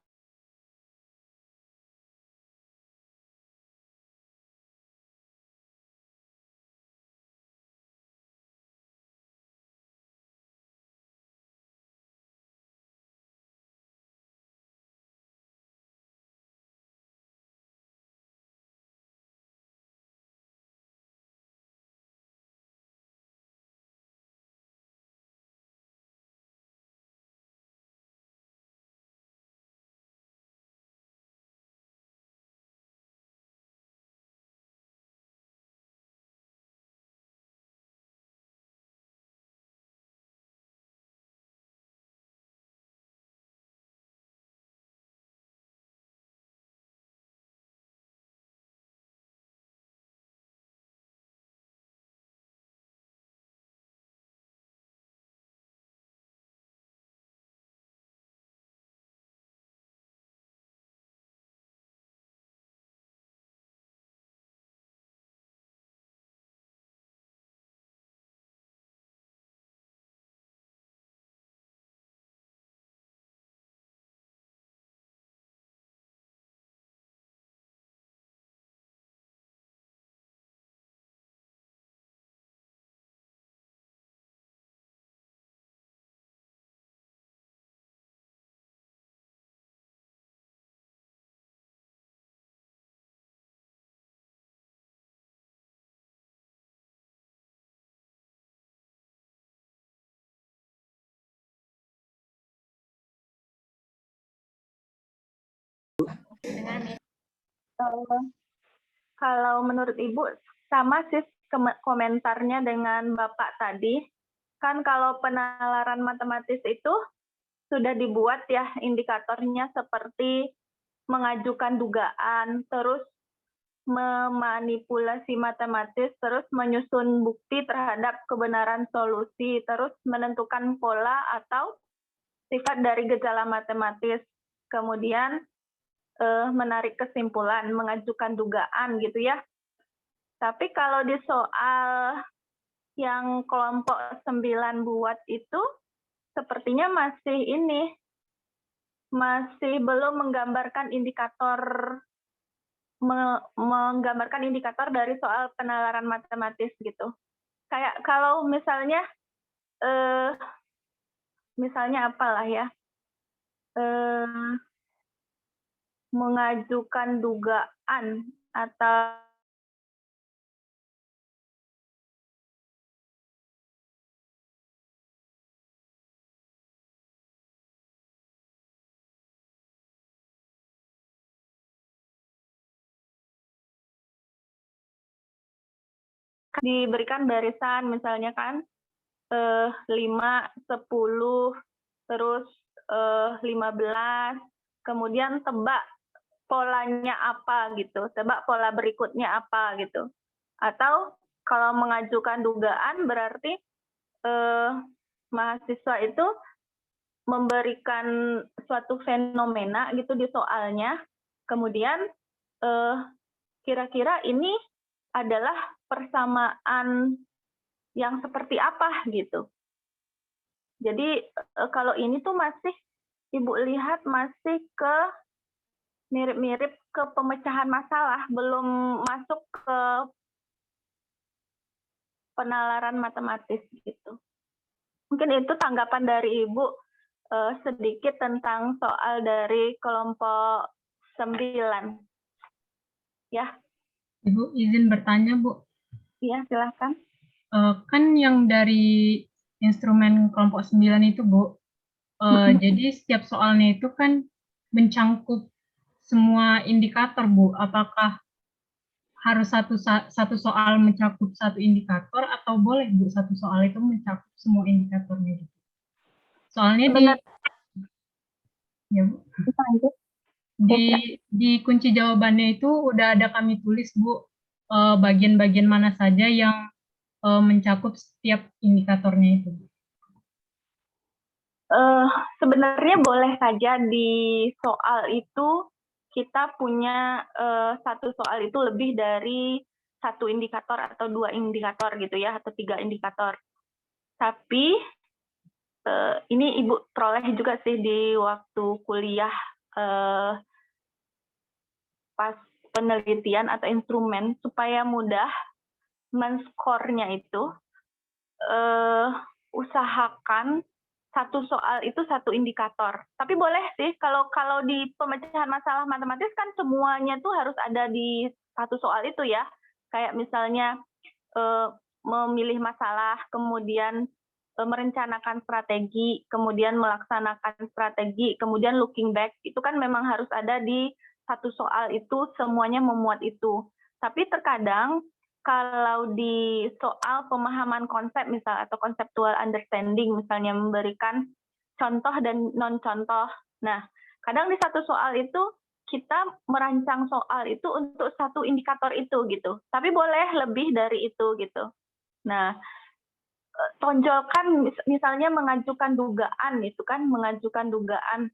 Kalau menurut Ibu sama sih komentarnya dengan Bapak tadi. Kan kalau penalaran matematis itu sudah dibuat ya indikatornya seperti mengajukan dugaan, terus memanipulasi matematis, terus menyusun bukti terhadap kebenaran solusi, terus menentukan pola atau sifat dari gejala matematis, kemudian menarik kesimpulan, mengajukan dugaan gitu ya. Tapi kalau di soal yang kelompok 9 buat itu, sepertinya masih belum menggambarkan indikator dari soal penalaran matematis gitu. Kayak kalau misalnya apalah ya, mengajukan dugaan atau diberikan barisan misalnya kan 5, 10, terus 15, kemudian tebak polanya apa gitu, tebak pola berikutnya apa gitu. Atau kalau mengajukan dugaan berarti mahasiswa itu memberikan suatu fenomena gitu di soalnya, kemudian kira-kira ini adalah persamaan yang seperti apa gitu. Jadi kalau ini tuh masih Ibu lihat masih ke mirip-mirip ke pemecahan masalah, belum masuk ke penalaran matematis gitu. Mungkin itu tanggapan dari Ibu sedikit tentang soal dari kelompok 9. Ya. Ibu izin bertanya, Bu. Iya, silakan. Kan yang dari instrumen kelompok 9 itu, Bu, jadi setiap soalnya itu kan mencangkup semua indikator, Bu. Apakah harus satu soal mencakup satu indikator atau boleh, Bu, satu soal itu mencakup semua indikatornya? Soalnya ya, Bu. Di kunci jawabannya itu udah ada kami tulis, Bu, bagian-bagian mana saja yang mencakup setiap indikatornya itu. Sebenarnya boleh saja di soal itu kita punya satu soal itu lebih dari satu indikator atau 2 indikator gitu ya, atau 3 indikator. Tapi ini Ibu peroleh juga sih di waktu kuliah pas penelitian atau instrumen supaya mudah menskornya itu, usahakan satu soal itu satu indikator. Tapi boleh sih kalau di pemecahan masalah matematis kan semuanya tuh harus ada di satu soal itu ya. Kayak misalnya memilih masalah, kemudian merencanakan strategi, kemudian melaksanakan strategi, kemudian looking back, itu kan memang harus ada di satu soal itu, semuanya memuat itu. Tapi terkadang kalau di soal pemahaman konsep misal atau conceptual understanding misalnya memberikan contoh dan non contoh. Nah, kadang di satu soal itu kita merancang soal itu untuk satu indikator itu gitu. Tapi boleh lebih dari itu gitu. Nah, tonjolkan misalnya mengajukan dugaan itu kan, mengajukan dugaan.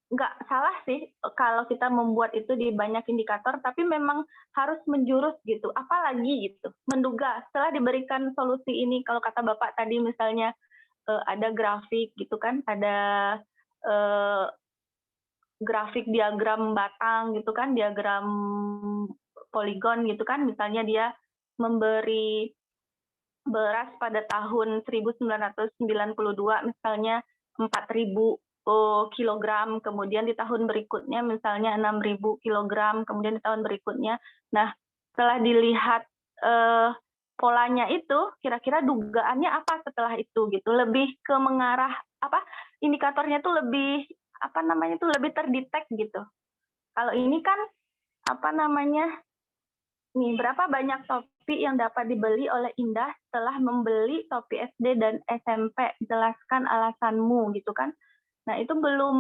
Nggak salah sih kalau kita membuat itu di banyak indikator, tapi memang harus menjurus gitu. Apalagi gitu, menduga setelah diberikan solusi ini, kalau kata Bapak tadi misalnya ada grafik gitu kan, ada grafik diagram batang gitu kan, diagram poligon gitu kan, misalnya dia memberi beras pada tahun 1992 misalnya 4.000 kilogram, kemudian di tahun berikutnya misalnya 6.000 kilogram, kemudian di tahun berikutnya. Nah, setelah dilihat polanya itu, kira-kira dugaannya apa setelah itu gitu, lebih ke mengarah apa indikatornya tuh lebih apa namanya itu lebih terdetek gitu. Kalau ini kan apa namanya nih, berapa banyak topi yang dapat dibeli oleh Indah setelah membeli topi SD dan SMP? Jelaskan alasanmu gitu kan. Nah, itu belum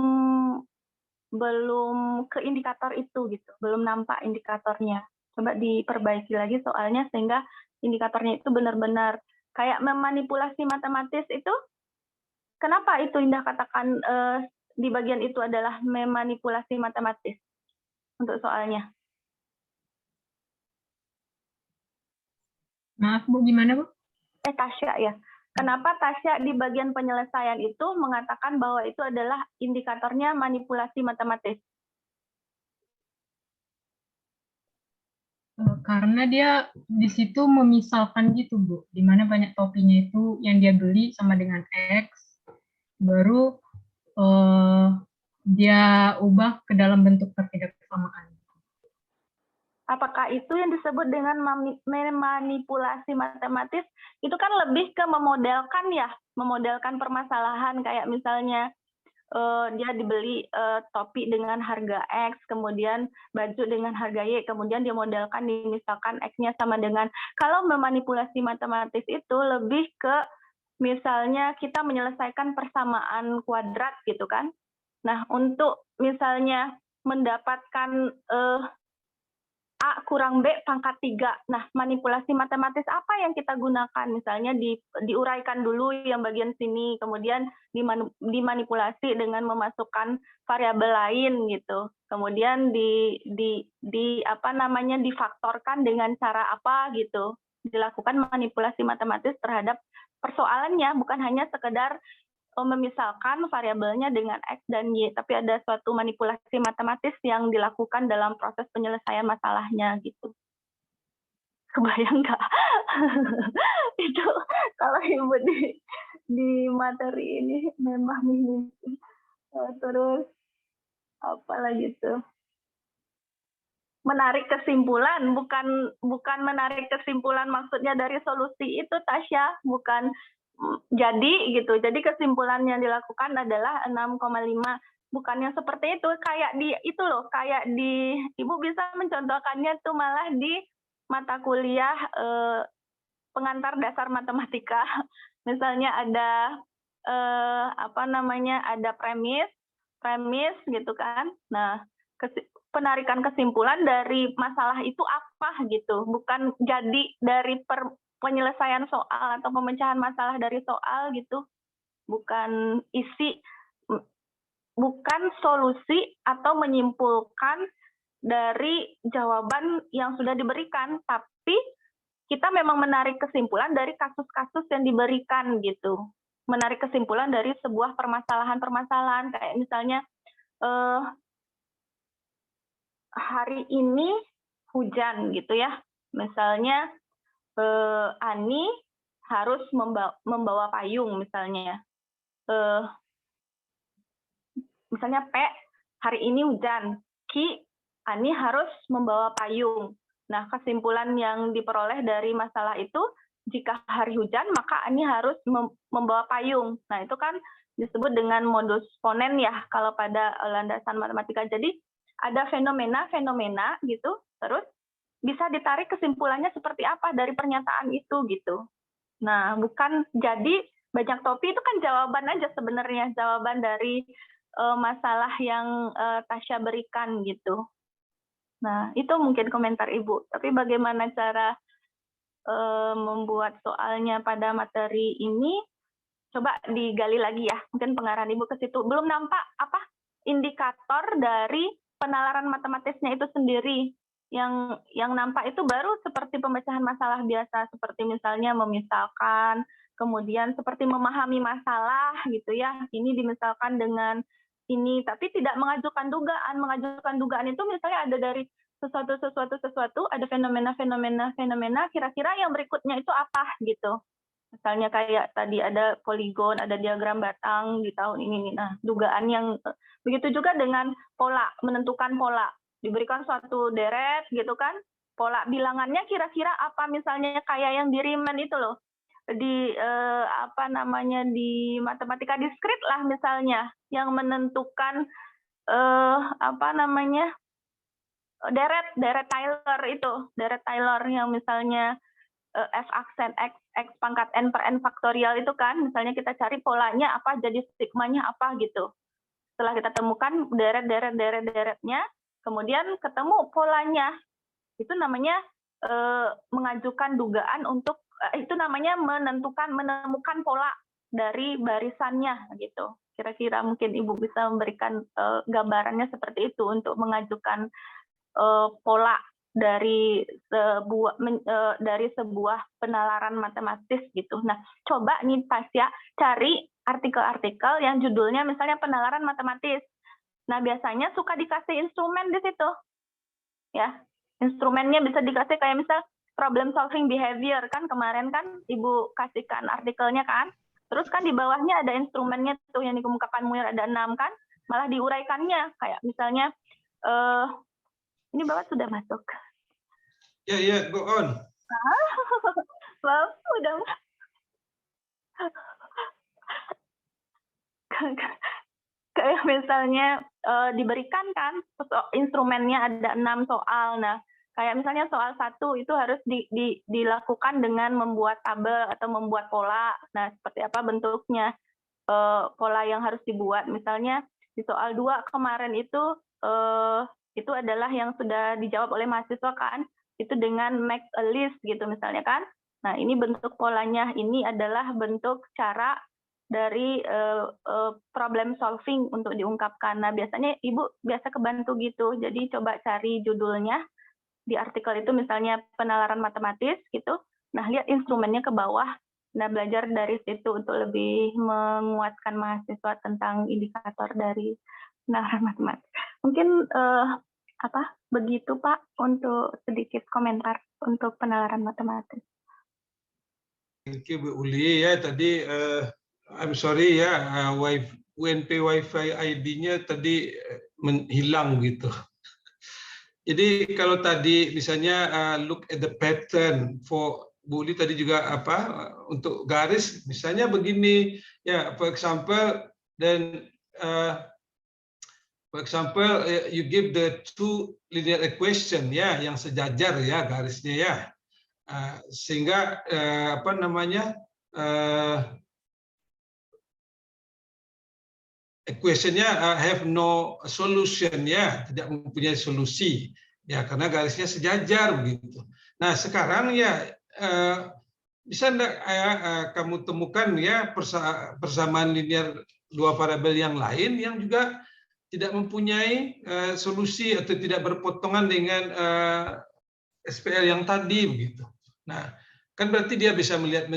ke indikator itu gitu, belum nampak indikatornya. Coba diperbaiki lagi soalnya sehingga indikatornya itu benar-benar kayak memanipulasi matematis itu. Kenapa itu Indah katakan di bagian itu adalah memanipulasi matematis untuk soalnya? Maaf Bu, gimana Bu? Tasya ya. Kenapa Tasya di bagian penyelesaian itu mengatakan bahwa itu adalah indikatornya manipulasi matematis? Karena dia di situ memisalkan gitu Bu, di mana banyak topinya itu yang dia beli sama dengan X, baru dia ubah ke dalam bentuk ketidaksamaan. Apakah itu yang disebut dengan memanipulasi matematis? Itu kan lebih ke memodelkan ya, memodelkan permasalahan kayak misalnya dia dibeli topi dengan harga X, kemudian baju dengan harga Y, kemudian dia modelkan misalkan X-nya sama dengan, kalau memanipulasi matematis itu lebih ke misalnya kita menyelesaikan persamaan kuadrat gitu kan. Nah, untuk misalnya mendapatkan A kurang B pangkat 3. Nah, manipulasi matematis apa yang kita gunakan? Misalnya diuraikan dulu yang bagian sini, kemudian dimanipulasi dengan memasukkan variabel lain gitu. Kemudian apa namanya difaktorkan dengan cara apa gitu. Dilakukan manipulasi matematis terhadap persoalannya, bukan hanya sekedar memisalkan variabelnya dengan X dan Y, tapi ada suatu manipulasi matematis yang dilakukan dalam proses penyelesaian masalahnya gitu. Kebayang nggak? Itu kalau Ibu di materi ini memang ini. Terus apa lagi tuh? Menarik kesimpulan, bukan menarik kesimpulan maksudnya dari solusi itu Tasya, bukan jadi gitu. Jadi kesimpulan yang dilakukan adalah 6,5. Bukan yang seperti itu, kayak di itu loh, kayak di Ibu bisa mencontohkannya tuh malah di mata kuliah pengantar dasar matematika. Misalnya ada apa namanya? Ada premis gitu kan. Nah, penarikan kesimpulan dari masalah itu apa gitu, bukan jadi dari penyelesaian soal atau pemecahan masalah dari soal gitu, bukan isi, bukan solusi atau menyimpulkan dari jawaban yang sudah diberikan, tapi kita memang menarik kesimpulan dari kasus-kasus yang diberikan gitu, menarik kesimpulan dari sebuah permasalahan-permasalahan kayak misalnya hari ini hujan gitu ya, misalnya Ani harus membawa payung misalnya. Misalnya P, hari ini hujan. Ki, Ani harus membawa payung. Nah, kesimpulan yang diperoleh dari masalah itu, jika hari hujan, maka Ani harus membawa payung. Nah, itu kan disebut dengan modus ponen ya, kalau pada landasan matematika. Jadi, ada fenomena-fenomena gitu, terus bisa ditarik kesimpulannya seperti apa dari pernyataan itu gitu. Nah, bukan jadi banyak topi itu kan jawaban aja sebenarnya, jawaban dari masalah yang Tasya berikan gitu. Nah, itu mungkin komentar Ibu. Tapi bagaimana cara membuat soalnya pada materi ini, coba digali lagi ya. Mungkin pengarahan Ibu ke situ. Belum nampak apa indikator dari penalaran matematisnya itu sendiri. Yang nampak itu baru seperti pemecahan masalah biasa, seperti misalnya memisalkan, kemudian seperti memahami masalah gitu ya. Ini dimisalkan dengan ini, tapi tidak mengajukan dugaan. Mengajukan dugaan itu misalnya ada dari sesuatu, ada fenomena, kira-kira yang berikutnya itu apa gitu. Misalnya kayak tadi ada poligon, ada diagram batang di tahun ini. Nah, dugaan yang begitu juga dengan pola, menentukan pola. Diberikan suatu deret gitu kan, pola bilangannya kira-kira apa, misalnya kayak yang di Riemann itu loh. apa namanya di matematika diskrit lah misalnya yang menentukan apa namanya deret Taylor yang misalnya f aksen x pangkat n per n faktorial itu kan, misalnya kita cari polanya apa, jadi sigmanya apa gitu. Setelah kita temukan deretnya, kemudian ketemu polanya, itu namanya mengajukan dugaan untuk itu namanya menemukan pola dari barisannya gitu. Kira-kira mungkin Ibu bisa memberikan gambarannya seperti itu untuk mengajukan pola dari sebuah penalaran matematis gitu. Nah, coba nih Tasya cari artikel-artikel yang judulnya misalnya penalaran matematis. Nah, biasanya suka dikasih instrumen di situ. Ya, instrumennya bisa dikasih kayak misal problem solving behavior kan, kemarin kan Ibu kasihkan artikelnya kan. Terus kan di bawahnya ada instrumennya tuh yang dikemukakan Muir ada 6 kan, malah diuraikannya kayak misalnya ini Bapak sudah masuk. Ya, go on. Bapak udah kayak misalnya diberikan kan instrumennya ada 6 soal. Nah, kayak misalnya soal 1 itu harus dilakukan dengan membuat tabel atau membuat pola. Nah, seperti apa bentuknya pola yang harus dibuat. Misalnya di soal 2 kemarin itu adalah yang sudah dijawab oleh mahasiswa kan, itu dengan make a list gitu misalnya kan. Nah, ini bentuk polanya, ini adalah bentuk cara dari problem solving untuk diungkapkan. Nah, biasanya Ibu biasa kebantu gitu. Jadi coba cari judulnya di artikel itu misalnya penalaran matematis gitu. Nah, lihat instrumennya ke bawah. Nah, belajar dari situ untuk lebih menguatkan mahasiswa tentang indikator dari penalaran matematis. Mungkin begitu Pak untuk sedikit komentar untuk penalaran matematis. Thank you Bu Uli ya, tadi I'm sorry ya, UNP Wi-Fi ID-nya tadi hilang gitu. Jadi kalau tadi misalnya look at the pattern for Bu Uli tadi juga untuk garis misalnya begini ya, for example you give the two linear equation ya yang sejajar ya garisnya ya, sehingga equationnya have no solution ya, tidak mempunyai solusi ya karena garisnya sejajar begitu. Nah sekarang ya bisa enggak kamu temukan ya persamaan linear dua variabel yang lain yang juga tidak mempunyai solusi atau tidak berpotongan dengan SPL yang tadi begitu. Nah kan berarti dia bisa lihat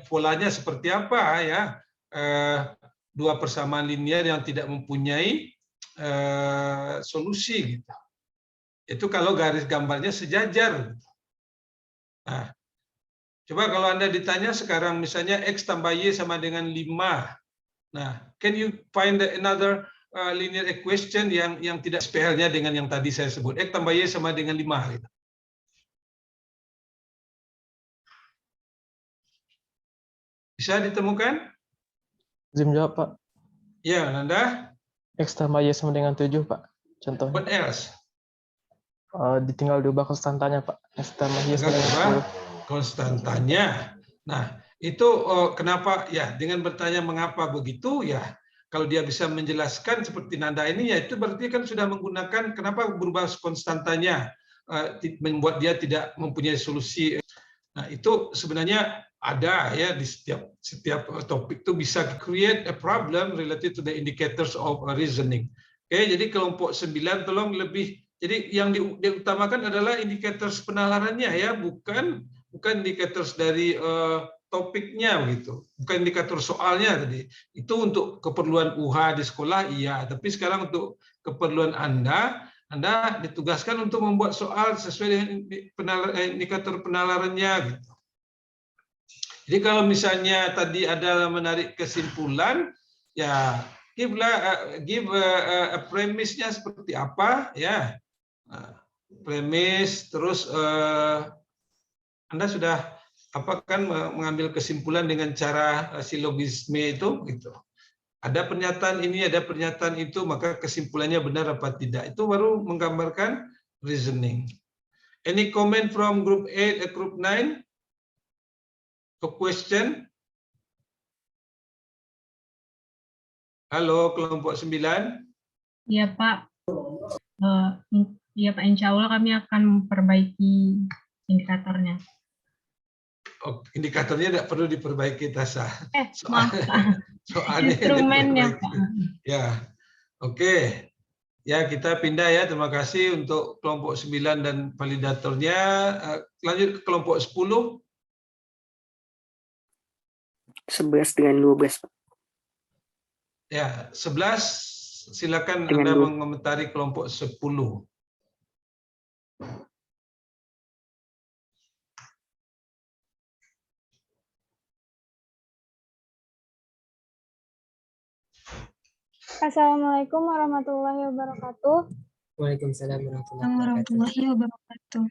polanya seperti apa ya. Dua persamaan linear yang tidak mempunyai solusi gitu. Itu kalau garis gambarnya sejajar. Nah, coba kalau Anda ditanya sekarang misalnya X tambah Y sama dengan 5. Nah, can you find another linear equation yang tidak SPL-nya dengan yang tadi saya sebut. X tambah Y sama dengan 5 gitu. Bisa ditemukan? Izin jawab, Pak. Ya, Nanda. X tambah Y sama dengan 7, Pak. Contohnya. What else? Ditinggal diubah konstantanya, Pak. X tambah Y sama dengan 10. Konstantanya. Nah, itu kenapa? Ya, dengan bertanya mengapa begitu, ya. Kalau dia bisa menjelaskan seperti Nanda ini, ya itu berarti kan sudah menggunakan kenapa berubah konstantanya, membuat dia tidak mempunyai solusi. Nah, itu sebenarnya ada ya di setiap topik itu bisa create a problem related to the indicators of reasoning. Oke, jadi kelompok 9 tolong lebih. Jadi yang diutamakan adalah indicators penalarannya ya, bukan indicators dari topiknya gitu. Bukan indikator soalnya tadi. Itu untuk keperluan UH di sekolah iya, tapi sekarang untuk keperluan Anda ditugaskan untuk membuat soal sesuai dengan indikator penalarannya gitu. Jadi kalau misalnya tadi ada menarik kesimpulan, ya give a premise-nya seperti apa, ya premis, terus Anda sudah kan mengambil kesimpulan dengan cara silogisme itu gitu. Ada pernyataan ini, ada pernyataan itu, maka kesimpulannya benar apa tidak. Itu baru menggambarkan reasoning. Any comment from group 8 and group 9? A question? Halo, kelompok 9. Iya Pak. Iya Pak, insya Allah kami akan memperbaiki indikatornya. Oh, indikatornya tidak perlu diperbaiki, Tasha. Maaf Pak. Soalnya Instrumennya Pak. Ya, oke. Ya, kita pindah ya. Terima kasih untuk kelompok 9 dan validatornya. Lanjut ke kelompok 10. 11 dengan 12, Pak. Ya, 11. Silakan Dengan Anda 12. mengomentari kelompok 10. Assalamualaikum warahmatullahi wabarakatuh. Waalaikumsalam warahmatullahi wabarakatuh.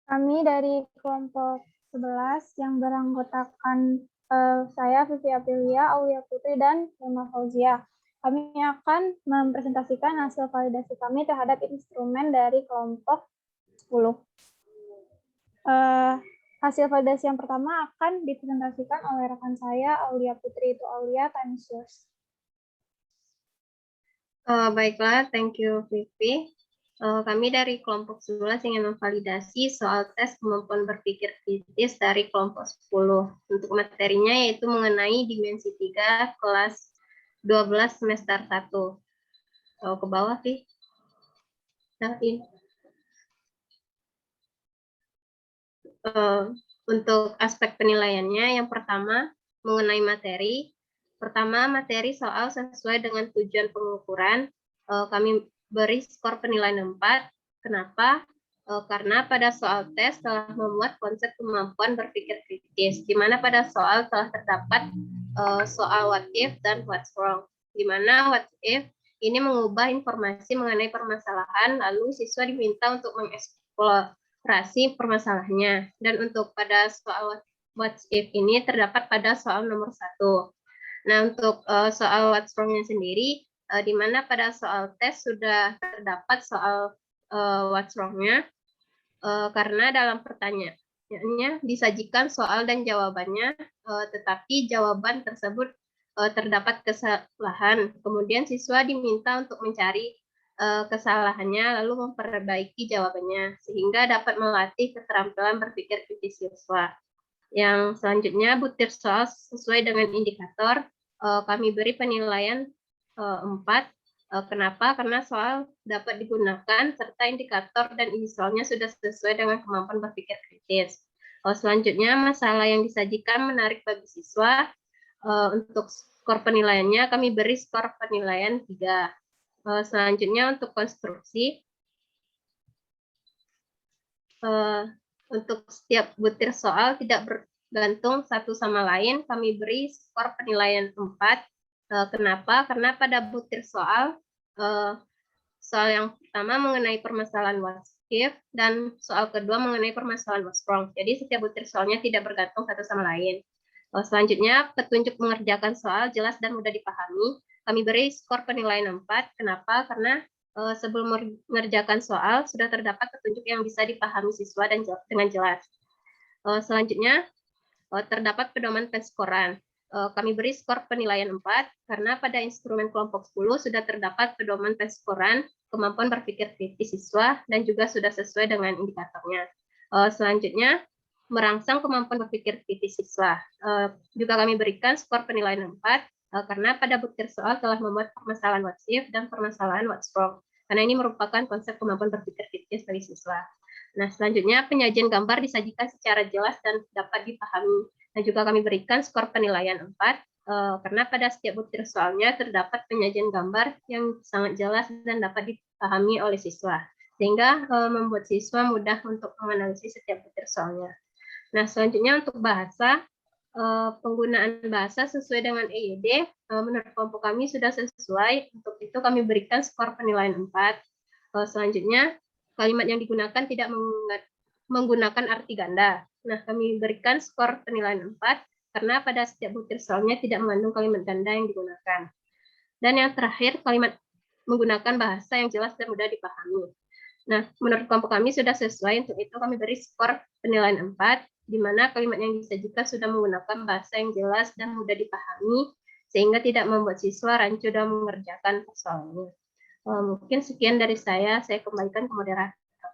Kami dari kelompok 11 yang beranggotakan saya, Vivi Aprilia, Aulia Putri, dan Hilma Fauzia. Kami akan mempresentasikan hasil validasi kami terhadap instrumen dari kelompok 10. Hasil validasi yang pertama akan dipresentasikan oleh rekan saya, Aulia Putri. Itu Aulia, time is yours. Baiklah, thank you Vivi. Kami dari kelompok 11 ingin memvalidasi soal tes kemampuan berpikir kritis dari kelompok 10. Untuk materinya yaitu mengenai dimensi 3 kelas 12 semester 1. Ke bawah, Vi. Nah, ini. Untuk aspek penilaiannya, yang pertama mengenai materi. Pertama, materi soal sesuai dengan tujuan pengukuran. Kami beri skor penilaian 4. Kenapa? Karena pada soal tes telah memuat konsep kemampuan berpikir kritis, di mana pada soal telah terdapat soal what if dan what's wrong. Di mana what if ini mengubah informasi mengenai permasalahan, lalu siswa diminta untuk mengeksplorasi permasalahannya. Dan untuk pada soal what if ini terdapat pada soal nomor 1. Nah, untuk soal what's wrong-nya sendiri, di mana pada soal tes sudah terdapat soal what's wrong-nya, karena dalam pertanyaannya disajikan soal dan jawabannya, tetapi jawaban tersebut terdapat kesalahan. Kemudian siswa diminta untuk mencari kesalahannya, lalu memperbaiki jawabannya, sehingga dapat melatih keterampilan berpikir kritis siswa. Yang selanjutnya, butir soal sesuai dengan indikator, kami beri penilaian 4. Kenapa? Karena soal dapat digunakan, serta indikator dan isi soalnya sudah sesuai dengan kemampuan berpikir kritis. Selanjutnya, masalah yang disajikan menarik bagi siswa. Untuk skor penilaiannya, kami beri skor penilaian 3. Selanjutnya, untuk konstruksi. Untuk setiap butir soal tidak bergantung satu sama lain, kami beri skor penilaian 4. Kenapa? Karena pada butir soal, soal yang pertama mengenai permasalahan what if, dan soal kedua mengenai permasalahan what's wrong. Jadi setiap butir soalnya tidak bergantung satu sama lain. Selanjutnya, petunjuk mengerjakan soal jelas dan mudah dipahami. Kami beri skor penilaian 4. Kenapa? Karena sebelum mengerjakan soal, sudah terdapat petunjuk yang bisa dipahami siswa dan dengan jelas. Selanjutnya, terdapat pedoman penskoran. Kami beri skor penilaian 4, karena pada instrumen kelompok 10 sudah terdapat pedoman penskoran, kemampuan berpikir kritis siswa, dan juga sudah sesuai dengan indikatornya. Selanjutnya, merangsang kemampuan berpikir kritis siswa. Juga kami berikan skor penilaian 4, karena pada butir soal telah membuat permasalahan what's if dan permasalahan what's wrong. Karena ini merupakan konsep kemampuan berpikir kritis bagi siswa. Nah, selanjutnya penyajian gambar disajikan secara jelas dan dapat dipahami. Nah, juga kami berikan skor penilaian 4, karena pada setiap butir soalnya terdapat penyajian gambar yang sangat jelas dan dapat dipahami oleh siswa. Sehingga membuat siswa mudah untuk menganalisis setiap butir soalnya. Nah, selanjutnya untuk bahasa, penggunaan bahasa sesuai dengan EYD, menurut kelompok kami sudah sesuai. Untuk itu kami berikan skor penilaian 4. Selanjutnya, kalimat yang digunakan tidak menggunakan arti ganda. Nah, kami berikan skor penilaian 4 karena pada setiap butir soalnya tidak mengandung kalimat ganda yang digunakan. Dan yang terakhir, kalimat menggunakan bahasa yang jelas dan mudah dipahami. Nah, menurut kelompok kami sudah sesuai, untuk itu kami beri skor penilaian 4, di mana kalimat yang disajikan sudah menggunakan bahasa yang jelas dan mudah dipahami, sehingga tidak membuat siswa rancu dalam mengerjakan persoalannya. Mungkin sekian dari saya kembalikan ke moderator.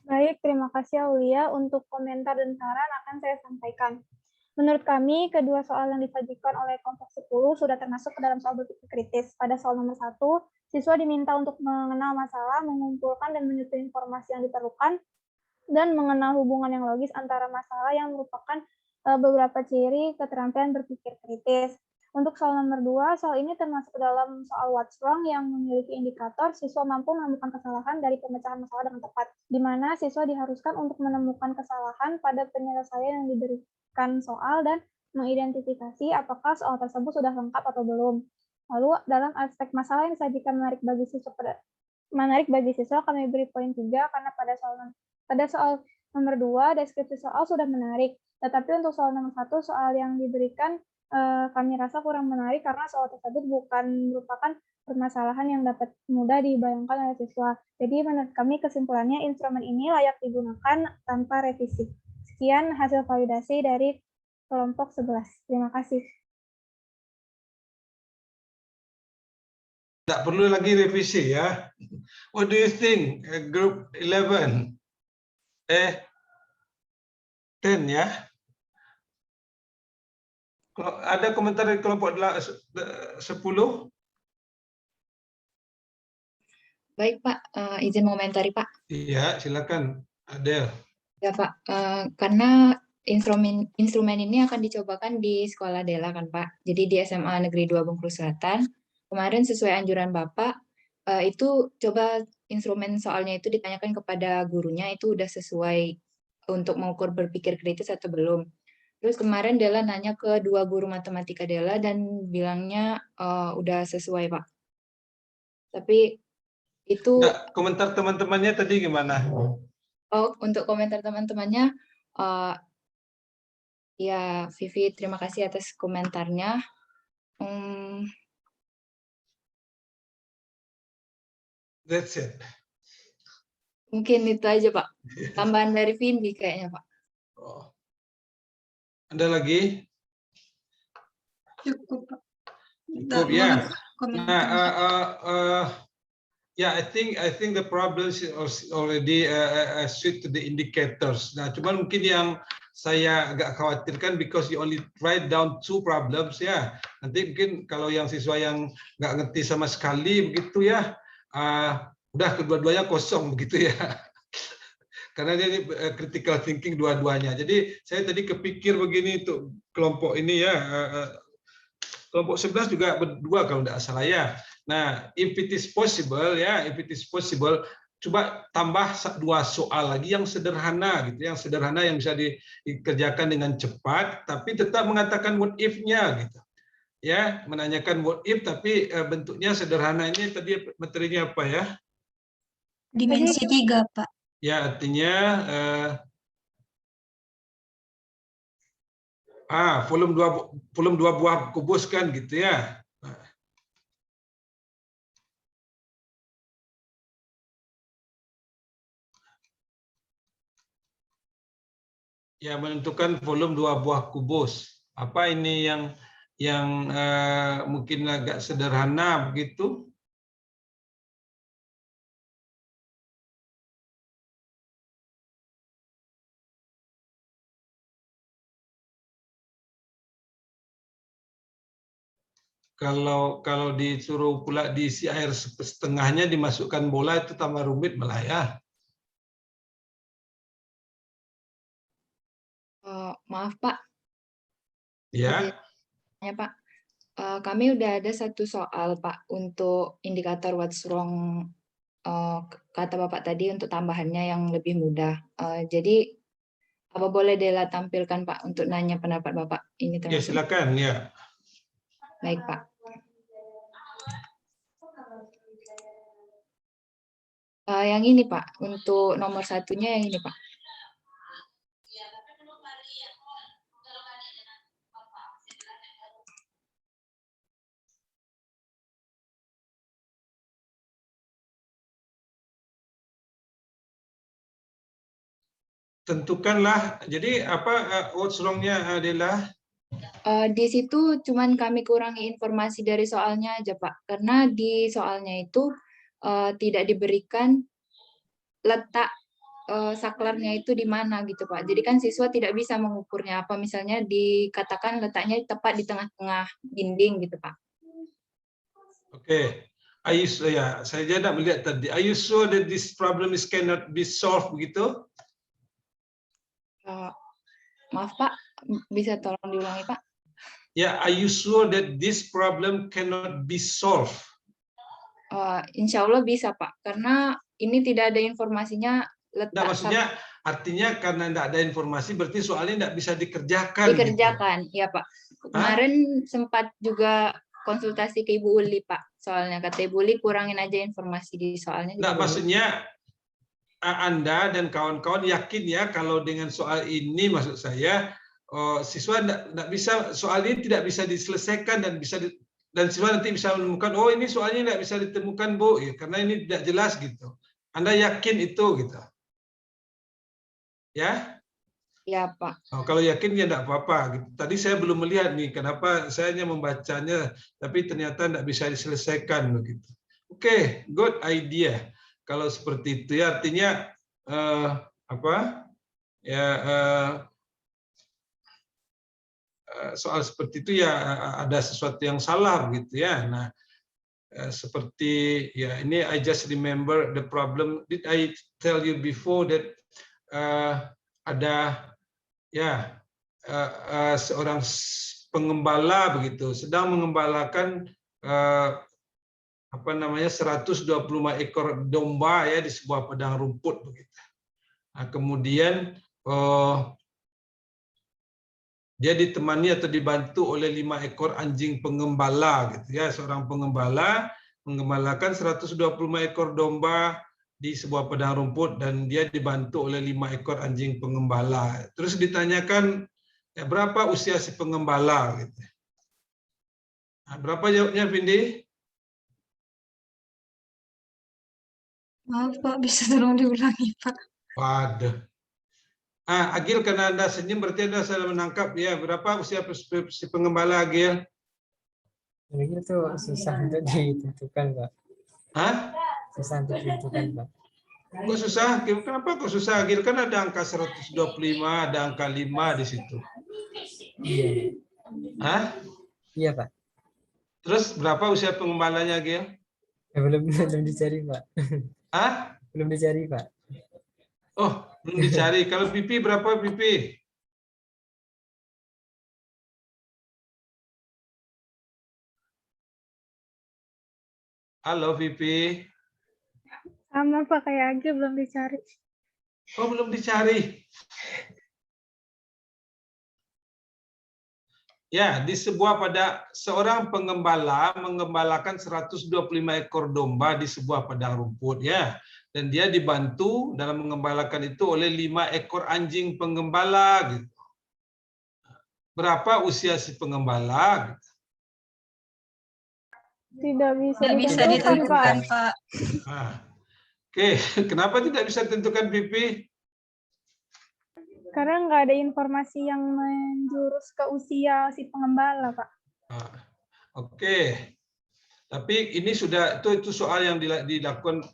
Baik, terima kasih Aulia. Untuk komentar dan saran akan saya sampaikan. Menurut kami, kedua soal yang disajikan oleh kelompok 10 sudah termasuk ke dalam soal berpikir kritis. Pada soal nomor 1, siswa diminta untuk mengenal masalah, mengumpulkan dan menyusun informasi yang diperlukan, dan mengenal hubungan yang logis antara masalah yang merupakan beberapa ciri keterampilan berpikir kritis. Untuk soal nomor 2, soal ini termasuk dalam soal what's wrong yang memiliki indikator siswa mampu menemukan kesalahan dari pemecahan masalah dengan tepat, di mana siswa diharuskan untuk menemukan kesalahan pada penyelesaian yang diberikan soal dan mengidentifikasi apakah soal tersebut sudah lengkap atau belum. Lalu dalam aspek masalah yang disajikan menarik bagi siswa, kami beri poin 3 karena pada soal nomor 2 deskripsi soal sudah menarik, tetapi untuk soal nomor 1 soal yang diberikan kami rasa kurang menarik karena soal tersebut bukan merupakan permasalahan yang dapat mudah dibayangkan oleh siswa. Jadi menurut kami kesimpulannya instrumen ini layak digunakan tanpa revisi. Sekian hasil validasi dari kelompok 11. Terima kasih. Tidak perlu lagi revisi ya. What do you think, group 11? 10 ya. Ada komentar dari kelompok 10? Baik Pak, izin mengomentari Pak. Iya, silakan Adel. Ya Pak, karena instrumen ini akan dicobakan di sekolah Dela kan Pak. Jadi di SMA Negeri 2 Bengkulu Selatan. Kemarin sesuai anjuran Bapak, itu coba instrumen soalnya itu ditanyakan kepada gurunya itu udah sesuai untuk mengukur berpikir kritis atau belum. Terus kemarin Dela nanya ke 2 guru matematika Dela dan bilangnya udah sesuai Pak. Tapi itu komentar teman-temannya tadi gimana? Oh, untuk komentar teman-temannya, ya Vivi terima kasih atas komentarnya. That's it. Mungkin itu aja Pak. Tambahan dari Vindi kayaknya Pak. Ada lagi? Cukup Pak. Cukup ya. Yeah, I think the problems is already suit to the indicators. Nah, cuman mungkin yang saya agak khawatirkan because you only write down 2 problems ya. Nanti mungkin kalau yang siswa yang nggak ngerti sama sekali begitu ya, udah kedua-duanya kosong begitu ya. Karena ini critical thinking dua-duanya. Jadi saya tadi kepikir begini untuk kelompok ini ya. Kelompok 11 juga berdua kalau tidak salah ya. Nah, if it is possible ya, if it is possible, coba tambah 2 soal lagi yang sederhana gitu, yang sederhana yang bisa dikerjakan dengan cepat, tapi tetap mengatakan what if-nya gitu. Ya, menanyakan what if tapi bentuknya sederhana. Ini tadi materinya apa ya? Dimensi 3, Pak. Ya, artinya volume 2 buah kubus kan gitu ya. Ya, menentukan volume 2 buah kubus. Apa ini yang mungkin agak sederhana begitu? Kalau disuruh pula diisi air setengahnya dimasukkan bola itu tambah rumit malah ya. Maaf Pak. Ya. Ya Pak. Kami udah ada 1 soal Pak untuk indikator what's wrong, kata Bapak tadi untuk tambahannya yang lebih mudah. Jadi apa boleh Dela tampilkan Pak untuk nanya pendapat Bapak ini termasuk? Ya silakan ya. Baik Pak. Yang ini Pak, untuk nomor satunya yang ini Pak. Tentukanlah. Jadi apa what's wrong-nya Adela? Di situ cuman kami kurangi informasi dari soalnya aja Pak, karena di soalnya itu tidak diberikan letak saklarnya itu di mana gitu Pak. Jadi kan siswa tidak bisa mengukurnya apa, misalnya dikatakan letaknya tepat di tengah-tengah dinding gitu Pak. Oke. Ya, saya tidak melihat tadi. Are you sure that this problem is cannot be solved begitu? Maaf Pak, bisa tolong diulangi Pak? Ya, are you sure that this problem cannot be solved? Insya Allah bisa Pak, karena ini tidak ada informasinya letak. Nah, maksudnya artinya karena tidak ada informasi berarti soalnya tidak bisa dikerjakan. Dikerjakan, gitu. Ya Pak. Kemarin sempat juga konsultasi ke Ibu Uli Pak, soalnya kata Ibu Uli kurangin aja informasi di soalnya. Nah, maksudnya Anda dan kawan-kawan yakin ya kalau dengan soal ini maksud saya siswa tidak bisa, soal ini tidak bisa diselesaikan dan siswa nanti bisa menemukan oh ini soalnya tidak bisa ditemukan Bu ya, karena ini tidak jelas gitu. Anda yakin itu gitu? Ya? Ya Pak. Kalau yakin ya tidak apa-apa. Gitu. Tadi saya belum melihat nih kenapa saya hanya membacanya, tapi ternyata tidak bisa diselesaikan begitu. Oke, good idea. Kalau seperti itu ya artinya soal seperti itu ya ada sesuatu yang salah begitu ya. Nah, seperti ya ini I just remember the problem. Did I tell you before that ada ya seorang pengembala begitu sedang mengembalakan 125 ekor domba ya di sebuah padang rumput begitu. Nah, kemudian dia ditemani atau dibantu oleh 5 ekor anjing pengembala gitu ya. Seorang pengembala mengembalakan 125 ekor domba di sebuah padang rumput dan dia dibantu oleh 5 ekor anjing pengembala. Terus ditanyakan ya, berapa usia si pengembala gitu. Nah, berapa jawabnya Vindi? Maaf Pak, bisa tolong diulangi Pak? Waduh. Agil, karena Anda senyum berarti Anda sudah menangkap ya. Berapa usia si pengembala Agil? Agil itu susah untuk ditentukan Pak. Hah? Susah untuk ditentukan Pak. Kok susah? Kenapa kok susah Agil? Kan ada angka 125, ada angka 5 di situ. Iya. Hah? Iya Pak. Terus berapa usia pengembalanya Agil? Ya, belum dicari Pak. Hah? Belum dicari Pak. Oh, belum dicari. Kalau pipi berapa pipi? Halo pipi. Sama Pak kayak Agil belum dicari. Oh, belum dicari. Ya, di seorang pengembala mengembalakan 125 ekor domba di sebuah padang rumput ya. Dan dia dibantu dalam mengembalakan itu oleh 5 ekor anjing penggembala gitu. Berapa usia si pengembala? Gitu. Tidak bisa ditentukan, Pak. Oke, kenapa tidak bisa ditentukan Pipi? Karena nggak ada informasi yang menjurus ke usia si pengembala, Pak. Oke. Tapi ini sudah itu soal yang dilakukan